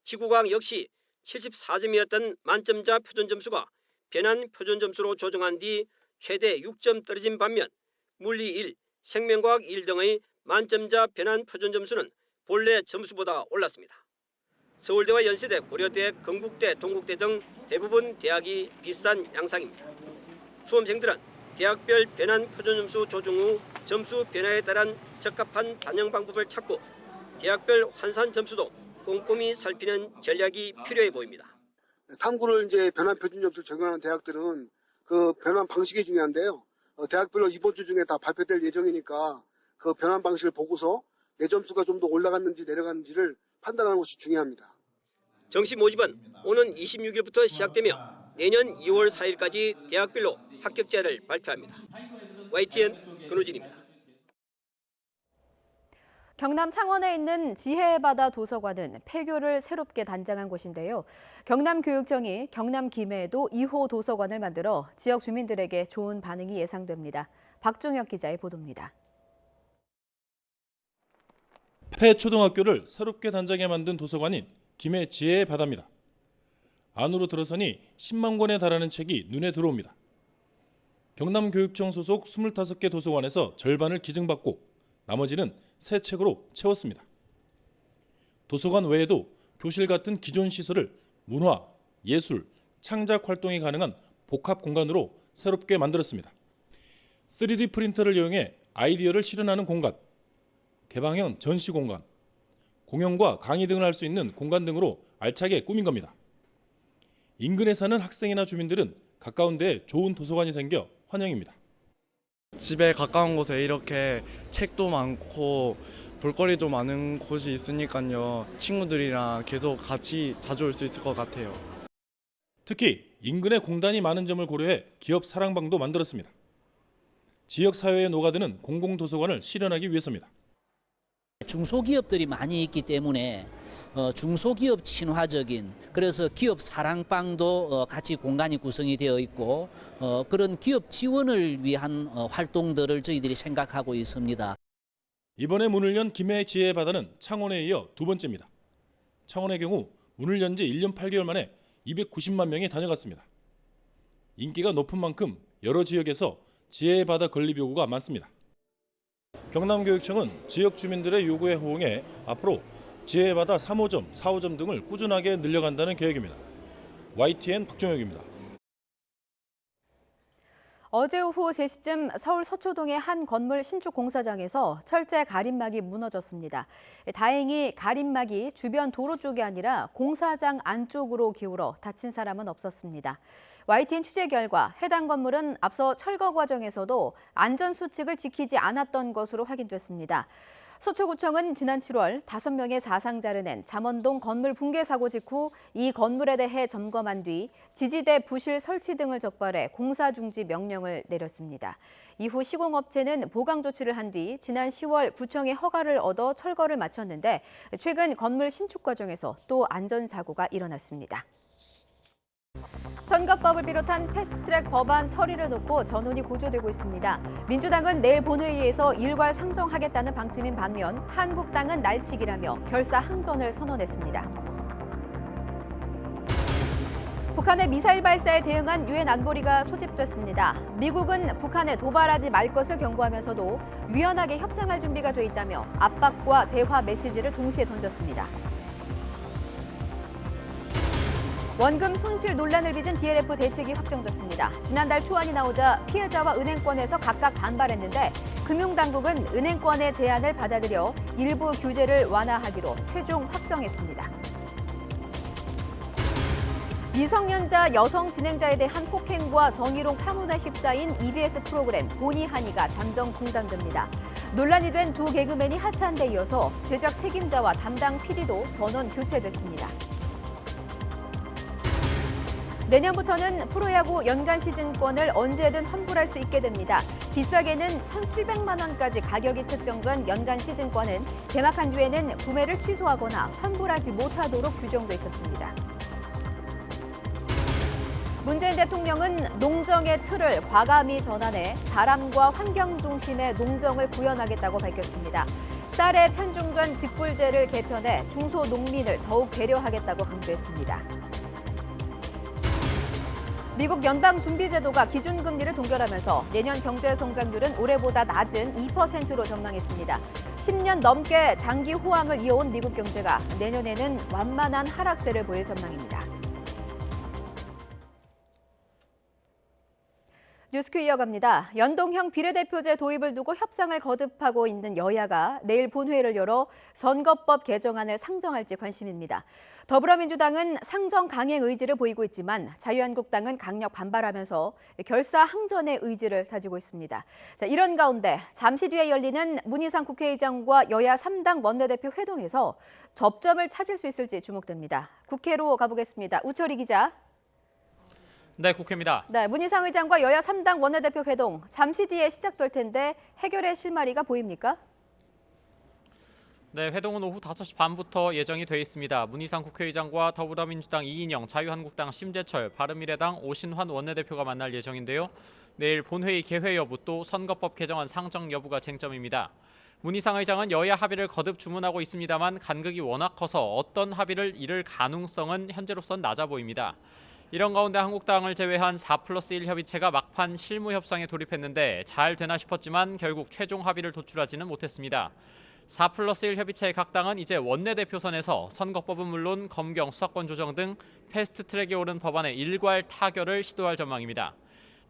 지구과학 역시 74점이었던 만점자 표준 점수가 변환 표준 점수로 조정한 뒤 최대 6점 떨어진 반면 물리 1, 생명과학 1 등의 만점자 변환 표준 점수는 본래 점수보다 올랐습니다. 서울대와 연세대, 고려대, 건국대, 동국대 등 대부분 대학이 비슷한 양상입니다. 수험생들은 대학별 변환 표준 점수 조정 후 점수 변화에 따른 적합한 반영 방법을 찾고 대학별 환산 점수도 꼼꼼히 살피는 전략이 필요해 보입니다. 탐구를 이제 변환 표준 점수를 적용하는 대학들은 그 변환 방식이 중요한데요. 대학별로 이번 주 중에 다 발표될 예정이니까 그 변환 방식을 보고서 내 점수가 좀 더 올라갔는지 내려갔는지를 판단하는 것이 중요합니다. 정시 모집은 오는 26일부터 시작되며 내년 2월 4일까지 대학별로 합격자를 발표합니다. YTN 근우진입니다. 경남 창원에 있는 지혜바다 도서관은 폐교를 새롭게 단장한 곳인데요. 경남교육청이 경남 김해에도 2호 도서관을 만들어 지역 주민들에게 좋은 반응이 예상됩니다. 박종혁 기자의 보도입니다. 폐초등학교를 새롭게 단장해 만든 도서관인 김해 지혜바다입니다. 안으로 들어서니 10만 권에 달하는 책이 눈에 들어옵니다. 경남교육청 소속 25개 도서관에서 절반을 기증받고 나머지는 새 책으로 채웠습니다. 도서관 외에도 교실 같은 기존 시설을 문화, 예술, 창작 활동이 가능한 복합 공간으로 새롭게 만들었습니다. 3D 프린터를 이용해 아이디어를 실현하는 공간, 개방형 전시 공간, 공연과 강의 등을 할 수 있는 공간 등으로 알차게 꾸민 겁니다. 인근에 사는 학생이나 주민들은 가까운 데에 좋은 도서관이 생겨 환영입니다. 집에 가까운 곳에 이렇게 책도 많고 볼거리도 많은 곳이 있으니까요. 친구들이랑 계속 같이 자주 올 수 있을 것 같아요. 특히 인근에 공단이 많은 점을 고려해 기업 사랑방도 만들었습니다. 지역 사회에 녹아드는 공공도서관을 실현하기 위해서입니다. 중소기업들이 많이 있기 때문에 중소기업 친화적인 그래서 기업 사랑방도 같이 공간이 구성이 되어 있고 그런 기업 지원을 위한 활동들을 저희들이 생각하고 있습니다. 이번에 문을 연 김해 지혜바다는 창원에 이어 두 번째입니다. 창원의 경우 문을 연 지 1년 8개월 만에 290만 명이 다녀갔습니다. 인기가 높은 만큼 여러 지역에서 지혜바다 건립 요구가 많습니다. 경남교육청은 지역 주민들의 요구에 호응해 앞으로 지혜바다 3호점, 4호점 등을 꾸준하게 늘려간다는 계획입니다. YTN 박종혁입니다. 어제 오후 3시쯤 서울 서초동의 한 건물 신축 공사장에서 철제 가림막이 무너졌습니다. 다행히 가림막이 주변 도로 쪽이 아니라 공사장 안쪽으로 기울어 다친 사람은 없었습니다. YTN 취재 결과 해당 건물은 앞서 철거 과정에서도 안전수칙을 지키지 않았던 것으로 확인됐습니다. 서초구청은 지난 7월 5명의 사상자를 낸 잠원동 건물 붕괴 사고 직후 이 건물에 대해 점검한 뒤 지지대 부실 설치 등을 적발해 공사 중지 명령을 내렸습니다. 이후 시공업체는 보강 조치를 한 뒤 지난 10월 구청의 허가를 얻어 철거를 마쳤는데 최근 건물 신축 과정에서 또 안전사고가 일어났습니다. 선거법을 비롯한 패스트트랙 법안 처리를 놓고 전론이 고조되고 있습니다. 민주당은 내일 본회의에서 일괄 상정하겠다는 방침인 반면 한국당은 날치기라며 결사 항전을 선언했습니다. 북한의 미사일 발사에 대응한 유엔 안보리가 소집됐습니다. 미국은 북한에 도발하지 말 것을 경고하면서도 유연하게 협상할 준비가 돼 있다며 압박과 대화 메시지를 동시에 던졌습니다. 원금 손실 논란을 빚은 DLF 대책이 확정됐습니다. 지난달 초안이 나오자 피해자와 은행권에서 각각 반발했는데 금융당국은 은행권의 제안을 받아들여 일부 규제를 완화하기로 최종 확정했습니다. 미성년자 여성 진행자에 대한 폭행과 성희롱 파문에 휩싸인 EBS 프로그램 보니 하니가 잠정 중단됩니다. 논란이 된 두 개그맨이 하차한 데 이어서 제작 책임자와 담당 PD도 전원 교체됐습니다. 내년부터는 프로야구 연간 시즌권을 언제든 환불할 수 있게 됩니다. 비싸게는 1,700만 원까지 가격이 책정된 연간 시즌권은 개막한 뒤에는 구매를 취소하거나 환불하지 못하도록 규정돼 있었습니다. 문재인 대통령은 농정의 틀을 과감히 전환해 사람과 환경 중심의 농정을 구현하겠다고 밝혔습니다. 쌀에 편중된 직불제를 개편해 중소농민을 더욱 배려하겠다고 강조했습니다. 미국 연방준비제도가 기준금리를 동결하면서 내년 경제성장률은 올해보다 낮은 2%로 전망했습니다. 10년 넘게 장기 호황을 이어온 미국 경제가 내년에는 완만한 하락세를 보일 전망입니다. 뉴스큐 이어갑니다. 연동형 비례대표제 도입을 두고 협상을 거듭하고 있는 여야가 내일 본회의를 열어 선거법 개정안을 상정할지 관심입니다. 더불어민주당은 상정 강행 의지를 보이고 있지만 자유한국당은 강력 반발하면서 결사 항전의 의지를 다지고 있습니다. 자, 이런 가운데 잠시 뒤에 열리는 문희상 국회의장과 여야 3당 원내대표 회동에서 접점을 찾을 수 있을지 주목됩니다. 국회로 가보겠습니다. 우철희 기자. 네, 국회입니다. 네, 문희상 의장과 여야 3당 원내대표 회동 잠시 뒤에 시작될 텐데 해결의 실마리가 보입니까? 네, 회동은 오후 5시 반부터 예정이 돼 있습니다. 문희상 국회의장과 더불어민주당 이인영, 자유한국당 심재철, 바른미래당 오신환 원내대표가 만날 예정인데요. 내일 본회의 개회 여부 또 선거법 개정안 상정 여부가 쟁점입니다. 문희상 의장은 여야 합의를 거듭 주문하고 있습니다만 간극이 워낙 커서 어떤 합의를 이룰 가능성은 현재로선 낮아 보입니다. 이런 가운데 한국당을 제외한 4+1 협의체가 막판 실무 협상에 돌입했는데 잘 되나 싶었지만 결국 최종 합의를 도출하지는 못했습니다. 4+1 협의체의 각 당은 이제 원내대표 선에서 선거법은 물론 검경, 수사권 조정 등 패스트트랙에 오른 법안의 일괄 타결을 시도할 전망입니다.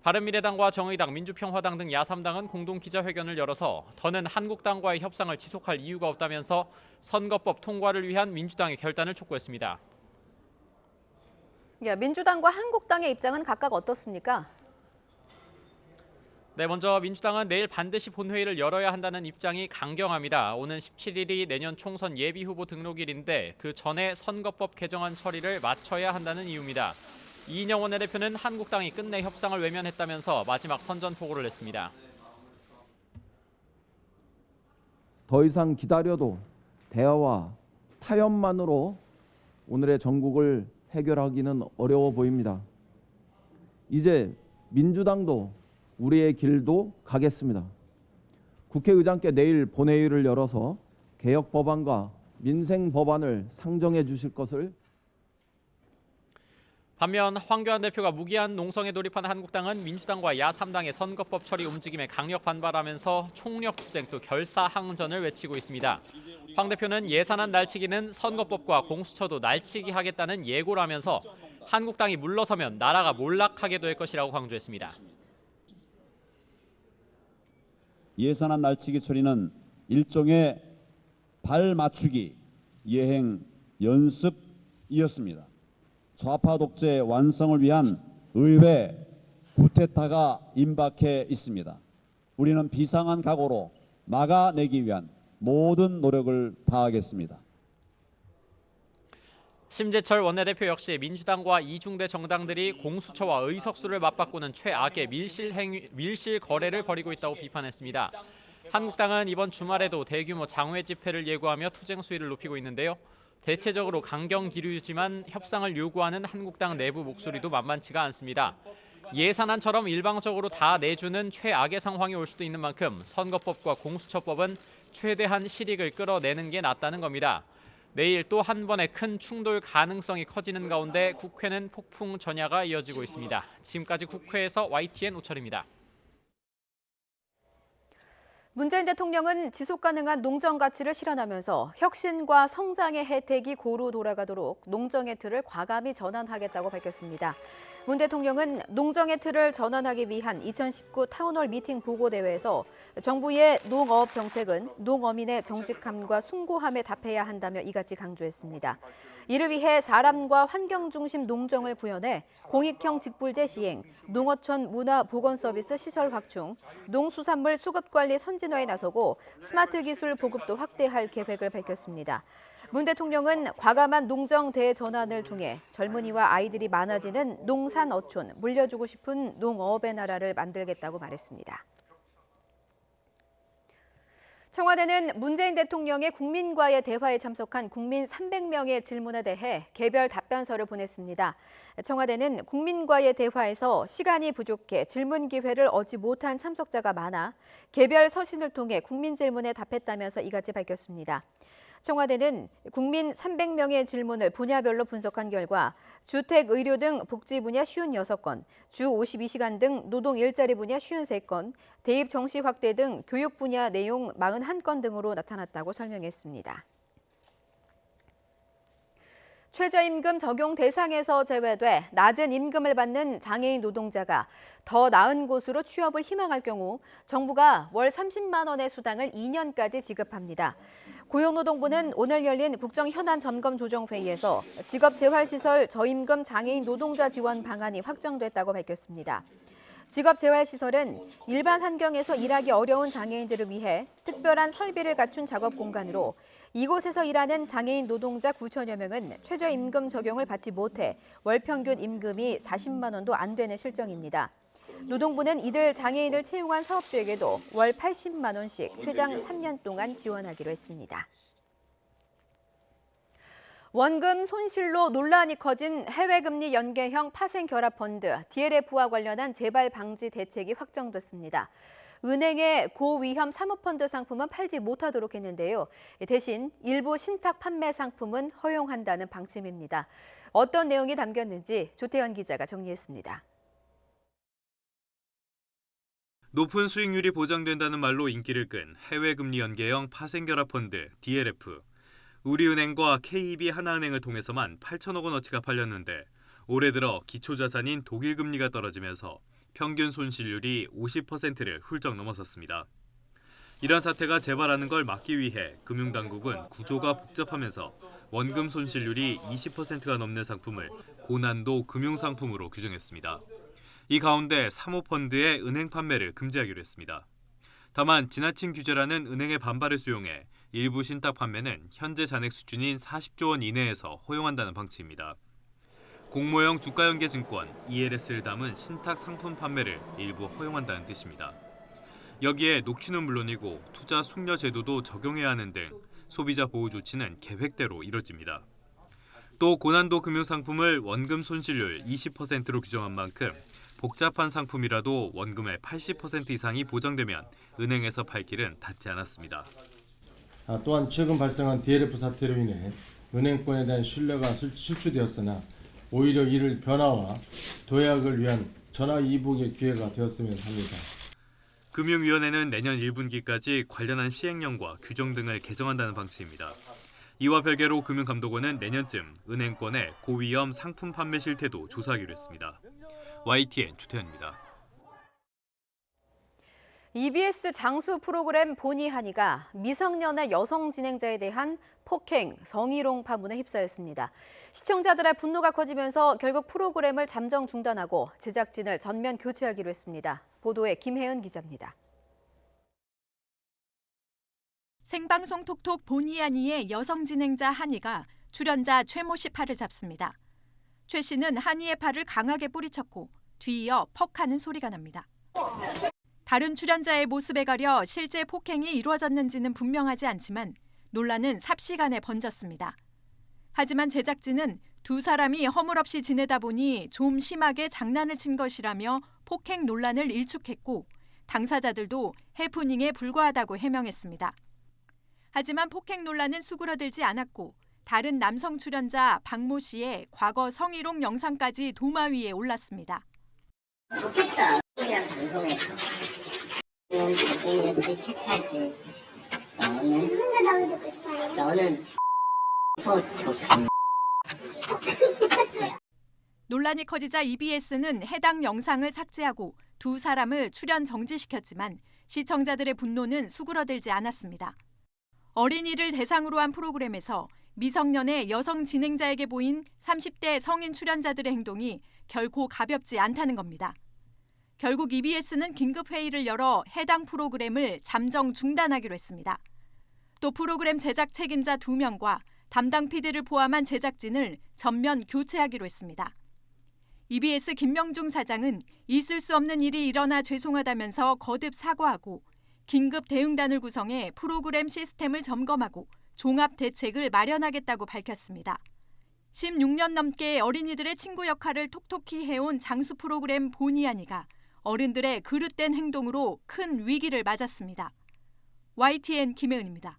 바른미래당과 정의당, 민주평화당 등 야3당은 공동 기자회견을 열어서 더는 한국당과의 협상을 지속할 이유가 없다면서 선거법 통과를 위한 민주당의 결단을 촉구했습니다. 민주당과 한국당의 입장은 각각 어떻습니까? 네, 먼저 민주당은 내일 반드시 본회의를 열어야 한다는 입장이 강경합니다. 오는 17일이 내년 총선 예비후보 등록일인데 그 전에 선거법 개정안 처리를 마쳐야 한다는 이유입니다. 이인영 원내대표는 한국당이 끝내 협상을 외면했다면서 마지막 선전포고를 했습니다. 더 이상 기다려도 대화와 타협만으로 오늘의 전국을 해결하기는 어려워 보입니다. 이제 민주당도 우리의 길도 가겠습니다. 국회의장께 내일 본회의를 열어서 개혁 법안과 민생 법안을 상정해 주실 것을. 반면 황교안 대표가 무기한 농성에 돌입한 한국당은 민주당과 야3당의 선거법 처리 움직임에 강력 반발하면서 총력 투쟁 또 결사항전을 외치고 있습니다. 황 대표는 예산안 날치기는 선거법과 공수처도 날치기 하겠다는 예고라면서 한국당이 물러서면 나라가 몰락하게 될 것이라고 강조했습니다. 예산안 날치기 처리는 일종의 발 맞추기 예행 연습이었습니다. 좌파 독재 완성을 위한 의회 구테타가 임박해 있습니다. 우리는 비상한 각오로 막아내기 위한 모든 노력을 다하겠습니다. 심재철 원내대표 역시 민주당과 이중대 정당들이 공수처와 의석수를 맞바꾸는 최악의 밀실 거래를 벌이고 있다고 비판했습니다. 한국당은 이번 주말에도 대규모 장외 집회를 예고하며 투쟁 수위를 높이고 있는데요. 대체적으로 강경 기류지만 협상을 요구하는 한국당 내부 목소리도 만만치가 않습니다. 예산안처럼 일방적으로 다 내주는 최악의 상황이 올 수도 있는 만큼 선거법과 공수처법은 최대한 실익을 끌어내는 게 낫다는 겁니다. 내일 또 한 번의 큰 충돌 가능성이 커지는 가운데 국회는 폭풍 전야가 이어지고 있습니다. 지금까지 국회에서 YTN 오철입니다. 문재인 대통령은 지속가능한 농정 가치를 실현하면서 혁신과 성장의 혜택이 고루 돌아가도록 농정의 틀을 과감히 전환하겠다고 밝혔습니다. 문 대통령은 농정의 틀을 전환하기 위한 2019 타운홀 미팅 보고대회에서 정부의 농어업 정책은 농어민의 정직함과 숭고함에 답해야 한다며 이같이 강조했습니다. 이를 위해 사람과 환경 중심 농정을 구현해 공익형 직불제 시행, 농어촌 문화 보건 서비스 시설 확충, 농수산물 수급 관리 선진화에 나서고 스마트 기술 보급도 확대할 계획을 밝혔습니다. 문 대통령은 과감한 농정 대전환을 통해 젊은이와 아이들이 많아지는 농산 어촌, 물려주고 싶은 농어업의 나라를 만들겠다고 말했습니다. 청와대는 문재인 대통령의 국민과의 대화에 참석한 국민 300명의 질문에 대해 개별 답변서를 보냈습니다. 청와대는 국민과의 대화에서 시간이 부족해 질문 기회를 얻지 못한 참석자가 많아 개별 서신을 통해 국민 질문에 답했다면서 이같이 밝혔습니다. 청와대는 국민 300명의 질문을 분야별로 분석한 결과 주택, 의료 등 복지 분야 56건, 주 52시간 등 노동 일자리 분야 53건, 대입 정시 확대 등 교육 분야 내용 41건 등으로 나타났다고 설명했습니다. 최저임금 적용 대상에서 제외돼 낮은 임금을 받는 장애인 노동자가 더 나은 곳으로 취업을 희망할 경우 정부가 월 30만 원의 수당을 2년까지 지급합니다. 고용노동부는 오늘 열린 국정현안점검조정회의에서 직업재활시설 저임금 장애인 노동자 지원 방안이 확정됐다고 밝혔습니다. 직업재활시설은 일반 환경에서 일하기 어려운 장애인들을 위해 특별한 설비를 갖춘 작업 공간으로 이곳에서 일하는 장애인 노동자 9천여 명은 최저임금 적용을 받지 못해 월 평균 임금이 40만 원도 안 되는 실정입니다. 노동부는 이들 장애인을 채용한 사업주에게도 월 80만 원씩 최장 3년 동안 지원하기로 했습니다. 원금 손실로 논란이 커진 해외금리 연계형 파생결합펀드 DLF와 관련한 재발 방지 대책이 확정됐습니다. 은행의 고위험 사모펀드 상품은 팔지 못하도록 했는데요. 대신 일부 신탁 판매 상품은 허용한다는 방침입니다. 어떤 내용이 담겼는지 조태현 기자가 정리했습니다. 높은 수익률이 보장된다는 말로 인기를 끈 해외금리 연계형 파생결합펀드 DLF. 우리은행과 KB 하나은행을 통해서만 8천억 원어치가 팔렸는데 올해 들어 기초자산인 독일 금리가 떨어지면서 평균 손실률이 50%를 훌쩍 넘어섰습니다. 이런 사태가 재발하는 걸 막기 위해 금융당국은 구조가 복잡하면서 원금 손실률이 20%가 넘는 상품을 고난도 금융상품으로 규정했습니다. 이 가운데 사모펀드의 은행 판매를 금지하기로 했습니다. 다만 지나친 규제라는 은행의 반발을 수용해 일부 신탁 판매는 현재 잔액 수준인 40조 원 이내에서 허용한다는 방침입니다. 공모형 주가연계증권 ELS를 담은 신탁 상품 판매를 일부 허용한다는 뜻입니다. 여기에 녹취는 물론이고 투자 숙려 제도도 적용해야 하는 등 소비자 보호 조치는 계획대로 이뤄집니다. 또 고난도 금융상품을 원금 손실률 20%로 규정한 만큼 복잡한 상품이라도 원금의 80% 이상이 보장되면 은행에서 팔 길은 닿지 않았습니다. 또한 최근 발생한 DLF 사태로 인해 은행권에 대한 신뢰가 실추되었으나 오히려 이를 변화와 도약을 위한 전화위복의 기회가 되었으면 합니다. 금융위원회는 내년 1분기까지 관련한 시행령과 규정 등을 개정한다는 방침입니다. 이와 별개로 금융감독원은 내년쯤 은행권의 고위험 상품 판매 실태도 조사하기로 했습니다. YTN 조태현입니다. EBS 장수 프로그램 보니 하니가 미성년의 여성 진행자에 대한 폭행, 성희롱 파문에 휩싸였습니다. 시청자들의 분노가 커지면서 결국 프로그램을 잠정 중단하고 제작진을 전면 교체하기로 했습니다. 보도에 김혜은 기자입니다. 생방송 톡톡 보니 하니의 여성 진행자 한이가 출연자 최모 씨 팔을 잡습니다. 최 씨는 한이의 팔을 강하게 뿌리쳤고 뒤이어 퍽하는 소리가 납니다. 다른 출연자의 모습에 가려 실제 폭행이 이루어졌는지는 분명하지 않지만 논란은 삽시간에 번졌습니다. 하지만 제작진은 두 사람이 허물없이 지내다 보니 좀 심하게 장난을 친 것이라며 폭행 논란을 일축했고 당사자들도 해프닝에 불과하다고 해명했습니다. 하지만 폭행 논란은 수그러들지 않았고 다른 남성 출연자 박모 씨의 과거 성희롱 영상까지 도마 위에 올랐습니다. 좋겠다. 그냥 방송에서. 너는 잘생겼지, 착하지. 너는 훈계당을 듣고 싶어요. 너는 좋다. 논란이 커지자 EBS는 해당 영상을 삭제하고 두 사람을 출연 정지시켰지만 시청자들의 분노는 수그러들지 않았습니다. 어린이를 대상으로 한 프로그램에서 미성년의 여성 진행자에게 보인 30대 성인 출연자들의 행동이 결코 가볍지 않다는 겁니다. 결국 EBS는 긴급회의를 열어 해당 프로그램을 잠정 중단하기로 했습니다. 또 프로그램 제작 책임자 2명과 담당 PD를 포함한 제작진을 전면 교체하기로 했습니다. EBS 김명중 사장은 있을 수 없는 일이 일어나 죄송하다면서 거듭 사과하고 긴급 대응단을 구성해 프로그램 시스템을 점검하고 종합 대책을 마련하겠다고 밝혔습니다. 16년 넘게 어린이들의 친구 역할을 톡톡히 해온 장수 프로그램 본의 아니가 어른들의 그릇된 행동으로 큰 위기를 맞았습니다. YTN 김혜은입니다.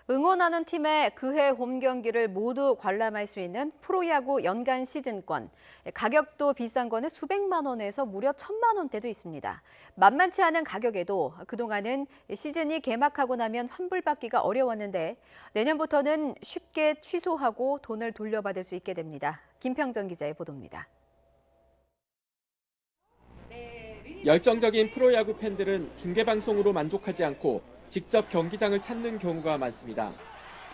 응원하는 팀의 그해 홈 경기를 모두 관람할 수 있는 프로야구 연간 시즌권. 가격도 비싼 거는 수백만 원에서 무려 1,000만 원대도 있습니다. 만만치 않은 가격에도 그동안은 시즌이 개막하고 나면 환불받기가 어려웠는데 내년부터는 쉽게 취소하고 돈을 돌려받을 수 있게 됩니다. 김평정 기자의 보도입니다. 열정적인 프로야구 팬들은 중계방송으로 만족하지 않고 직접 경기장을 찾는 경우가 많습니다.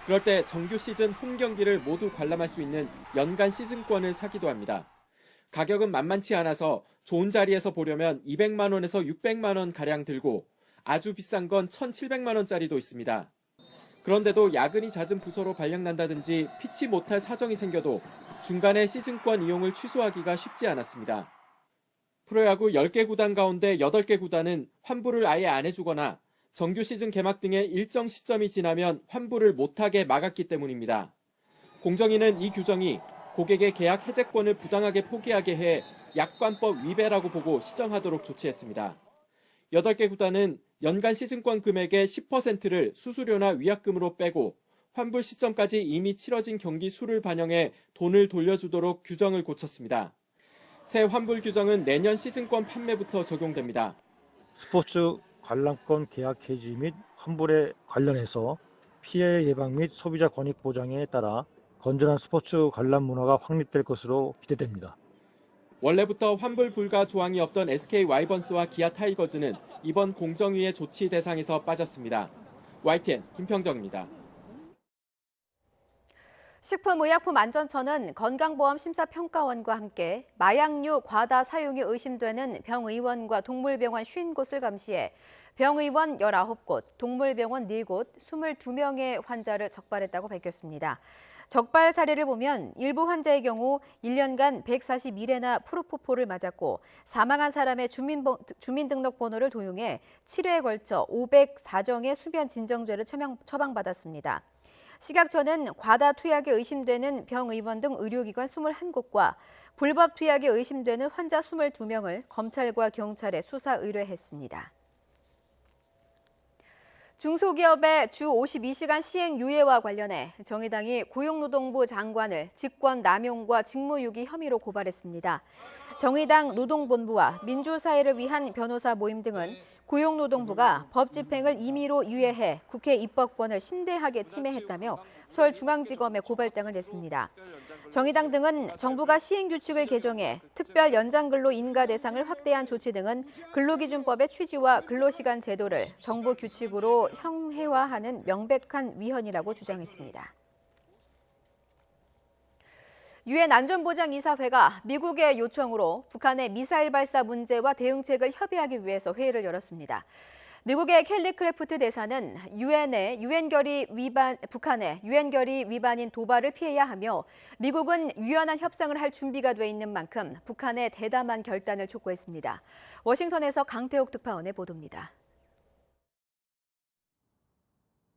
그럴 때 정규 시즌 홈 경기를 모두 관람할 수 있는 연간 시즌권을 사기도 합니다. 가격은 만만치 않아서 좋은 자리에서 보려면 200만 원에서 600만 원 가량 들고 아주 비싼 건 1,700만 원짜리도 있습니다. 그런데도 야근이 잦은 부서로 발령난다든지 피치 못할 사정이 생겨도 중간에 시즌권 이용을 취소하기가 쉽지 않았습니다. 프로야구 10개 구단 가운데 8개 구단은 환불을 아예 안 해주거나 정규 시즌 개막 등의 일정 시점이 지나면 환불을 못하게 막았기 때문입니다. 공정위는 이 규정이 고객의 계약 해제권을 부당하게 포기하게 해 약관법 위배라고 보고 시정하도록 조치했습니다. 8개 구단은 연간 시즌권 금액의 10%를 수수료나 위약금으로 빼고 환불 시점까지 이미 치러진 경기 수를 반영해 돈을 돌려주도록 규정을 고쳤습니다. 새 환불 규정은 내년 시즌권 판매부터 적용됩니다. 스포츠 관람권 계약 해지 및 환불에 관련해서 피해 예방 및 소비자 권익 보장에 따라 건전한 스포츠 관람 문화가 확립될 것으로 기대됩니다. 원래부터 환불 불가 조항이 없던 SK 와이번스와 기아 타이거즈는 이번 공정위의 조치 대상에서 빠졌습니다. YTN 김평정입니다. 식품의약품안전처는 건강보험심사평가원과 함께 마약류 과다 사용이 의심되는 병의원과 동물병원 50곳을 감시해 병의원 19곳, 동물병원 4곳, 22명의 환자를 적발했다고 밝혔습니다. 적발 사례를 보면 일부 환자의 경우 1년간 141회나 프로포폴을 맞았고 사망한 사람의 주민등록번호를 도용해 7회에 걸쳐 504정의 수면 진정제를 처방받았습니다. 식약처는 과다 투약에 의심되는 병의원 등 의료기관 21곳과 불법 투약에 의심되는 환자 22명을 검찰과 경찰에 수사 의뢰했습니다. 중소기업의 주 52시간 시행 유예와 관련해 정의당이 고용노동부 장관을 직권 남용과 직무유기 혐의로 고발했습니다. 정의당 노동본부와 민주사회를 위한 변호사 모임 등은 고용노동부가 법 집행을 임의로 유예해 국회 입법권을 심대하게 침해했다며 서울중앙지검에 고발장을 냈습니다. 정의당 등은 정부가 시행규칙을 개정해 특별 연장근로 인가 대상을 확대한 조치 등은 근로기준법의 취지와 근로시간 제도를 정부 규칙으로 형해화하는 명백한 위헌이라고 주장했습니다. 유엔 안전보장이사회가 미국의 요청으로 북한의 미사일 발사 문제와 대응책을 협의하기 위해서 회의를 열었습니다. 미국의 켈리 크래프트 대사는 북한의 유엔 결의 위반인 도발을 피해야 하며 미국은 유연한 협상을 할 준비가 돼 있는 만큼 북한의 대담한 결단을 촉구했습니다. 워싱턴에서 강태옥 특파원의 보도입니다.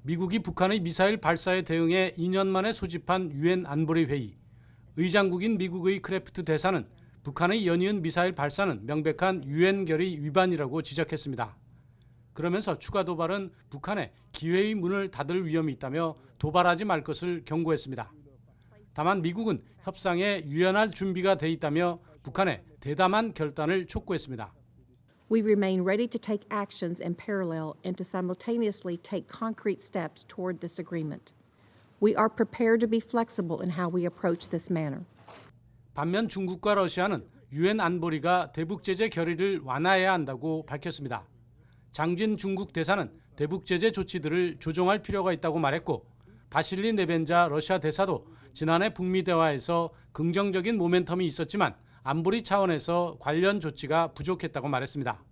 미국이 북한의 미사일 발사에 대응해 2년 만에 소집한 유엔 안보리 회의. 의장국인 미국의 크래프트 대사는 북한의 연이은 미사일 발사는 명백한 유엔 결의 위반이라고 지적했습니다. 그러면서 추가 도발은 북한에 기회의 문을 닫을 위험이 있다며 도발하지 말 것을 경고했습니다. 다만 미국은 협상에 유연할 준비가 돼 있다며 북한에 대담한 결단을 촉구했습니다. We remain ready to take actions in parallel and to simultaneously take concrete steps toward this agreement. We are prepared to be flexible in how we approach this matter. 반면 중국과 러시아는 유엔 안보리가 대북 제재 결의를 완화해야 한다고 밝혔습니다. 장진 중국 대사는 대북 제재 조치들을 조정할 필요가 있다고 말했고, 바실리 네벤자 러시아 대사도 지난해 북미 대화에서 긍정적인 모멘텀이 있었지만 안보리 차원에서 관련 조치가 부족했다고 말했습니다.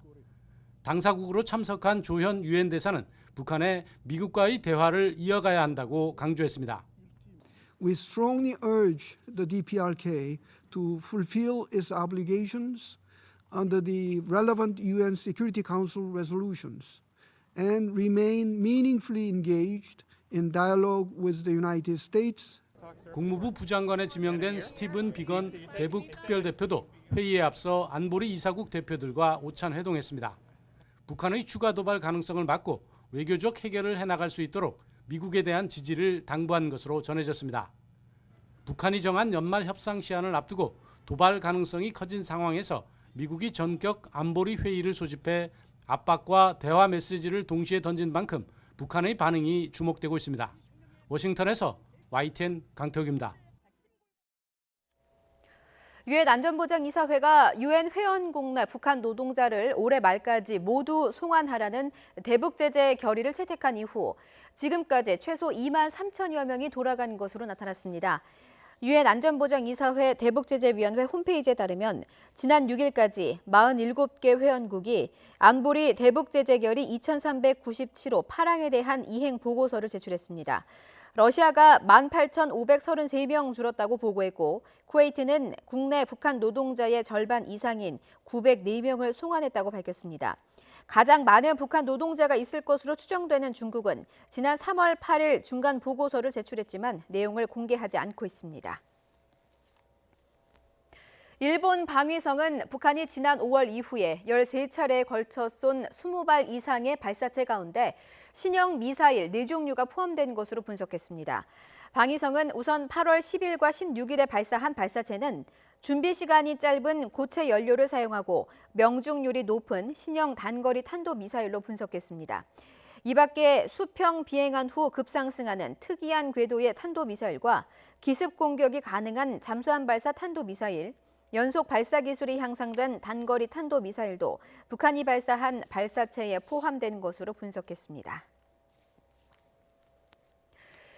당사국으로 참석한 조현 유엔 대사는 북한에 미국과의 대화를 이어가야 한다고 강조했습니다. We strongly urge the DPRK to fulfill its obligations under the relevant UN Security Council resolutions and remain meaningfully engaged in dialogue with the United States. 국무부 부장관에 지명된 스티븐 비건 대북 특별대표도 회의에 앞서 안보리 이사국 대표들과 오찬 회동했습니다. 북한의 추가 도발 가능성을 막고 외교적 해결을 해나갈 수 있도록 미국에 대한 지지를 당부한 것으로 전해졌습니다. 북한이 정한 연말 협상 시한을 앞두고 도발 가능성이 커진 상황에서 미국이 전격 안보리 회의를 소집해 압박과 대화 메시지를 동시에 던진 만큼 북한의 반응이 주목되고 있습니다. 워싱턴에서 YTN 강태욱입니다. 유엔 안전보장이사회가 유엔 회원국 내 북한 노동자를 올해 말까지 모두 송환하라는 대북 제재 결의를 채택한 이후 지금까지 최소 2만 3천여 명이 돌아간 것으로 나타났습니다. 유엔 안전보장이사회 대북제재위원회 홈페이지에 따르면 지난 6일까지 47개 회원국이 안보리 대북제재결의 2397호 파랑에 대한 이행 보고서를 제출했습니다. 러시아가 18,533명 줄었다고 보고했고 쿠웨이트는 국내 북한 노동자의 절반 이상인 904명을 송환했다고 밝혔습니다. 가장 많은 북한 노동자가 있을 것으로 추정되는 중국은 지난 3월 8일 중간 보고서를 제출했지만 내용을 공개하지 않고 있습니다. 일본 방위성은 북한이 지난 5월 이후에 13차례에 걸쳐 쏜 20발 이상의 발사체 가운데 신형 미사일 4종류가 포함된 것으로 분석했습니다. 방위성은 우선 8월 10일과 16일에 발사한 발사체는 준비 시간이 짧은 고체 연료를 사용하고 명중률이 높은 신형 단거리 탄도미사일로 분석했습니다. 이 밖에 수평 비행한 후 급상승하는 특이한 궤도의 탄도미사일과 기습 공격이 가능한 잠수함 발사 탄도미사일, 연속 발사 기술이 향상된 단거리 탄도미사일도 북한이 발사한 발사체에 포함된 것으로 분석했습니다.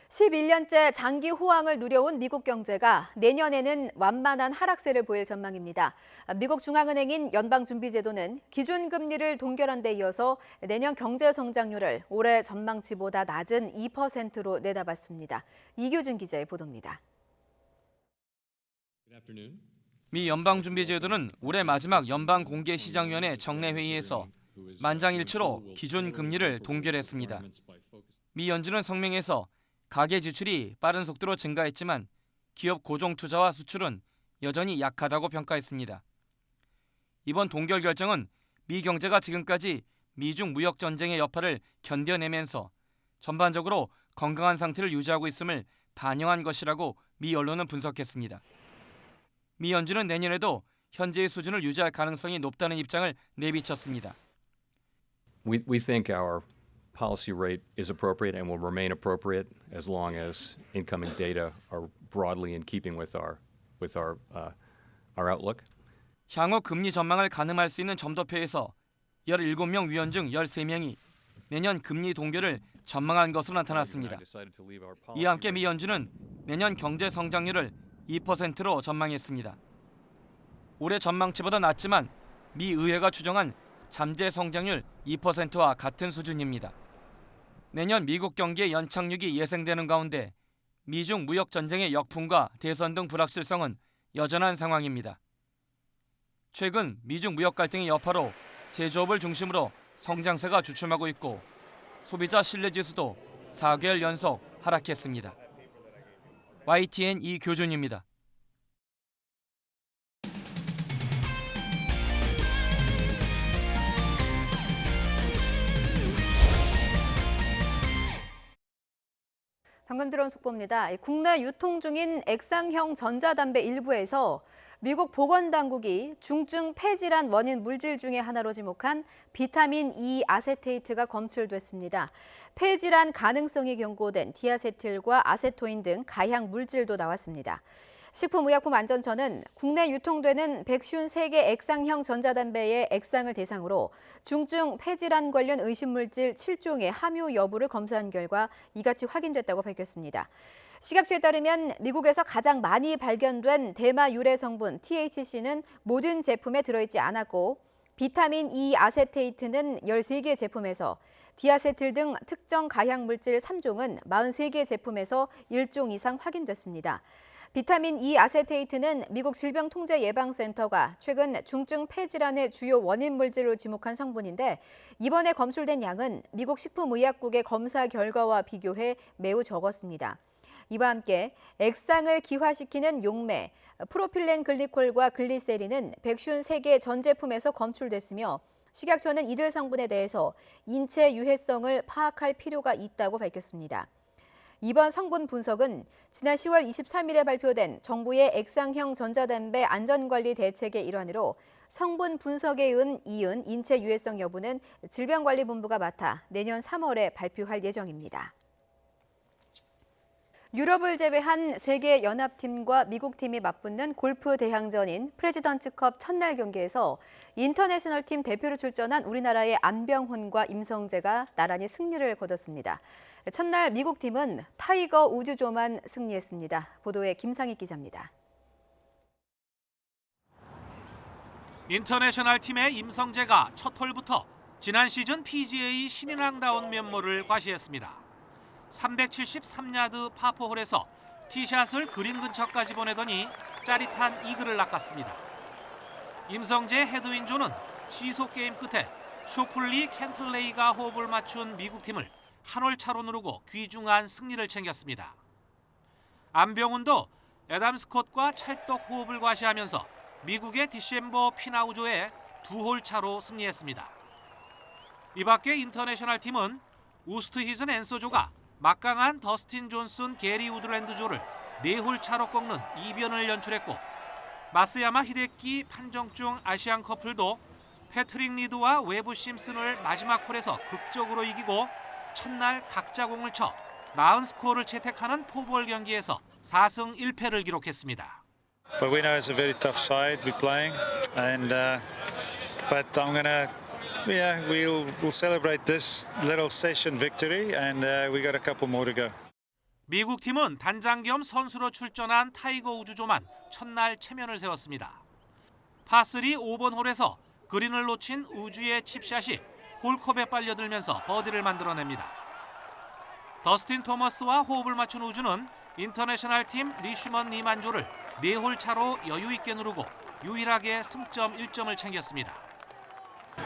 11년째 장기 호황을 누려온 미국 경제가 내년에는 완만한 하락세를 보일 전망입니다. 미국 중앙은행인 연방준비제도는 기준금리를 동결한 데 이어서 내년 경제 성장률을 올해 전망치보다 낮은 2%로 내다봤습니다. 이규준 기자의 보도입니다. 미 연방준비제도는 올해 마지막 연방공개시장위원회 정례회의에서 만장일치로 기준금리를 동결했습니다. 미 연준은 성명에서 가계 지출이 빠른 속도로 증가했지만 기업 고정투자와 수출은 여전히 약하다고 평가했습니다. 이번 동결 결정은 미 경제가 지금까지 미중 무역 전쟁의 여파를 견뎌내면서 전반적으로 건강한 상태를 유지하고 있음을 반영한 것이라고 미 언론은 분석했습니다. 미 연준은 내년에도 현재의 수준을 유지할 가능성이 높다는 입장을 내비쳤습니다. We think our policy rate is appropriate and will remain appropriate as long as incoming data are broadly in keeping with our outlook. 향후 금리 전망을 가늠할 수 있는 점도표에서 17명 위원 중 13명이 내년 금리 동결을 전망한 것으로 나타났습니다. 이와 함께 미 연준은 내년 경제 성장률을 2%로 전망했습니다. 올해 전망치보다 낮지만 미 의회가 추정한 잠재 성장률 2%와 같은 수준입니다. 내년 미국 경기의 연착륙이 예상되는 가운데 미중 무역 전쟁의 역풍과 대선 등 불확실성은 여전한 상황입니다. 최근 미중 무역 갈등의 여파로 제조업을 중심으로 성장세가 주춤하고 있고 소비자 신뢰지수도 4개월 연속 하락했습니다. YTN 이교준입니다. 방금 들어온 속보입니다. 국내 유통 중인 액상형 전자담배 일부에서 미국 보건당국이 중증 폐질환 원인 물질 중에 하나로 지목한 비타민 E 아세테이트가 검출됐습니다. 폐질환 가능성이 경고된 디아세틸과 아세토인 등 가향 물질도 나왔습니다. 식품의약품안전처는 국내 유통되는 153개 액상형 전자담배의 액상을 대상으로 중증 폐질환 관련 의심물질 7종의 함유 여부를 검사한 결과 이같이 확인됐다고 밝혔습니다. 식약처에 따르면 미국에서 가장 많이 발견된 대마 유래 성분 THC는 모든 제품에 들어있지 않았고 비타민 E 아세테이트는 13개 제품에서 디아세틸 등 특정 가향 물질 3종은 43개 제품에서 1종 이상 확인됐습니다. 비타민 E 아세테이트는 미국 질병통제예방센터가 최근 중증 폐질환의 주요 원인 물질로 지목한 성분인데 이번에 검출된 양은 미국 식품의약국의 검사 결과와 비교해 매우 적었습니다. 이와 함께 액상을 기화시키는 용매, 프로필렌 글리콜과 글리세린은 153개 전 제품에서 검출됐으며 식약처는 이들 성분에 대해서 인체 유해성을 파악할 필요가 있다고 밝혔습니다. 이번 성분 분석은 지난 10월 23일에 발표된 정부의 액상형 전자담배 안전관리 대책의 일환으로 성분 분석에 이은 인체 유해성 여부는 질병관리본부가 맡아 내년 3월에 발표할 예정입니다. 유럽을 제외한 세계 연합팀과 미국 팀이 맞붙는 골프 대항전인 프레지던트컵 첫날 경기에서 인터내셔널 팀 대표로 출전한 우리나라의 안병훈과 임성재가 나란히 승리를 거뒀습니다. 첫날 미국 팀은 타이거 우즈조만 승리했습니다. 보도에 김상희 기자입니다. 인터내셔널 팀의 임성재가 첫 홀부터 지난 시즌 PGA 신인왕다운 면모를 과시했습니다. 373야드 파4홀에서 티샷을 그린 근처까지 보내더니 짜릿한 이글을 낚았습니다. 임성재의 헤드윈조는 시속 게임 끝에 쇼플리 켄틀레이가 호흡을 맞춘 미국 팀을 한 홀 차로 누르고 귀중한 승리를 챙겼습니다. 안병훈도 애담 스콧과 찰떡 호흡을 과시하면서 미국의 디셈버 피나우조에 2홀 차로 승리했습니다. 이 밖에 인터내셔널 팀은 우스트 히즌 앤소조가 막강한 더스틴 존슨 게리 우드랜드조를 4홀 차로 꺾는 이변을 연출했고 마스야마 히데키 판정중 아시안 커플도 패트릭 리드와 웨브 심슨을 마지막 홀에서 극적으로 이기고 첫날 각자 공을 쳐 나은 스코어를 채택하는 포볼 경기에서 4승 1패를 기록했습니다. But we know it's a very tough side we're playing, and but I'm gonna, we'll celebrate this little session victory, and we got a couple more to go. 미국 팀은 단장 겸 선수로 출전한 타이거 우즈조만 첫날 체면을 세웠습니다. 파3 5번 홀에서 그린을 놓친 우즈의 칩샷이 홀컵에 빨려들면서 버디를 만들어냅니다. 더스틴 토머스와 호흡을 맞춘 우즈는 인터내셔널 팀 리슈먼 니만조를 4홀 차로 여유 있게 누르고 유일하게 승점 1점을 챙겼습니다.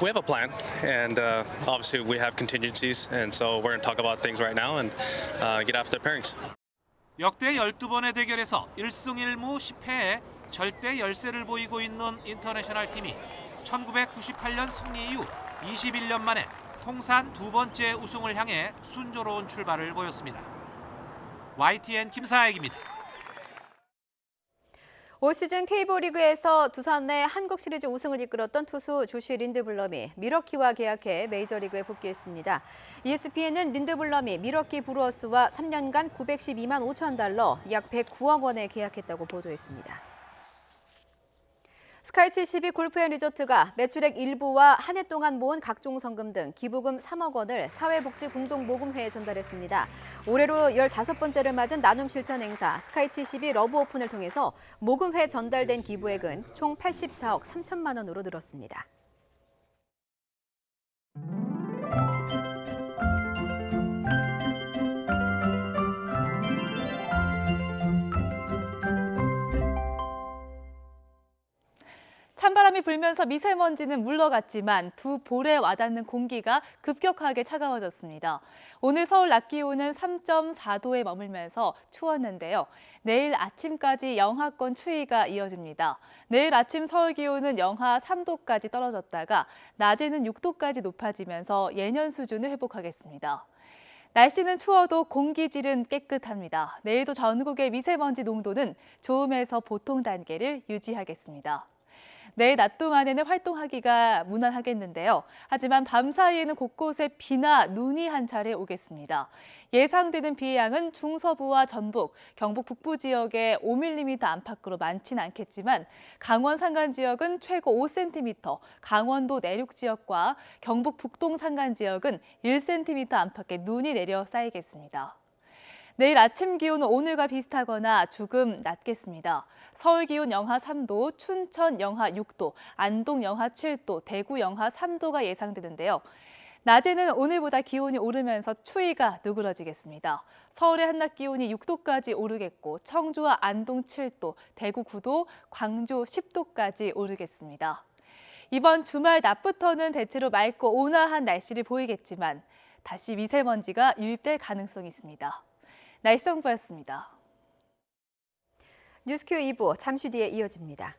We have a plan, and obviously we have contingencies, and so we're going to talk about things right now and get after the pairings. 역대 12번의 대결에서 1승 1무 10패에 절대 열세를 보이고 있는 인터내셔널 팀이 1998년 승리 이후 21년 만에 통산 2번째 우승을 향해 순조로운 출발을 보였습니다. YTN 김사익입니다. 올 시즌 K리그 리그에서 두산의 한국 시리즈 우승을 이끌었던 투수 조시 린드블럼이 미러키와 계약해 메이저리그에 복귀했습니다. ESPN은 린드블럼이 미러키 브루어스와 3년간 912만 5천 달러, 약 109억 원에 계약했다고 보도했습니다. 스카이 72 골프앤리조트가 매출액 일부와 한 해 동안 모은 각종 성금 등 기부금 3억 원을 사회복지공동모금회에 전달했습니다. 올해로 15번째를 맞은 나눔 실천 행사 스카이 72 러브 오픈을 통해서 모금회에 전달된 기부액은 총 84억 3천만 원으로 늘었습니다. 찬바람이 불면서 미세먼지는 물러갔지만 두 볼에 와닿는 공기가 급격하게 차가워졌습니다. 오늘 서울 낮 기온은 3.4도에 머물면서 추웠는데요. 내일 아침까지 영하권 추위가 이어집니다. 내일 아침 서울 기온은 영하 3도까지 떨어졌다가 낮에는 6도까지 높아지면서 예년 수준을 회복하겠습니다. 날씨는 추워도 공기질은 깨끗합니다. 내일도 전국의 미세먼지 농도는 좋음에서 보통 단계를 유지하겠습니다. 내일 낮 동안에는 활동하기가 무난하겠는데요. 하지만 밤 사이에는 곳곳에 비나 눈이 한 차례 오겠습니다. 예상되는 비의 양은 중서부와 전북, 경북 북부 지역에 5mm 안팎으로 많지는 않겠지만 강원 산간 지역은 최고 5cm, 강원도 내륙 지역과 경북 북동 산간 지역은 1cm 안팎의 눈이 내려 쌓이겠습니다. 내일 아침 기온은 오늘과 비슷하거나 조금 낮겠습니다. 서울 기온 영하 3도, 춘천 영하 6도, 안동 영하 7도, 대구 영하 3도가 예상되는데요. 낮에는 오늘보다 기온이 오르면서 추위가 누그러지겠습니다. 서울의 한낮 기온이 6도까지 오르겠고 청주와 안동 7도, 대구 9도, 광주 10도까지 오르겠습니다. 이번 주말 낮부터는 대체로 맑고 온화한 날씨를 보이겠지만 다시 미세먼지가 유입될 가능성이 있습니다. 날씨 정보였습니다. 뉴스큐 2부 잠시 뒤에 이어집니다.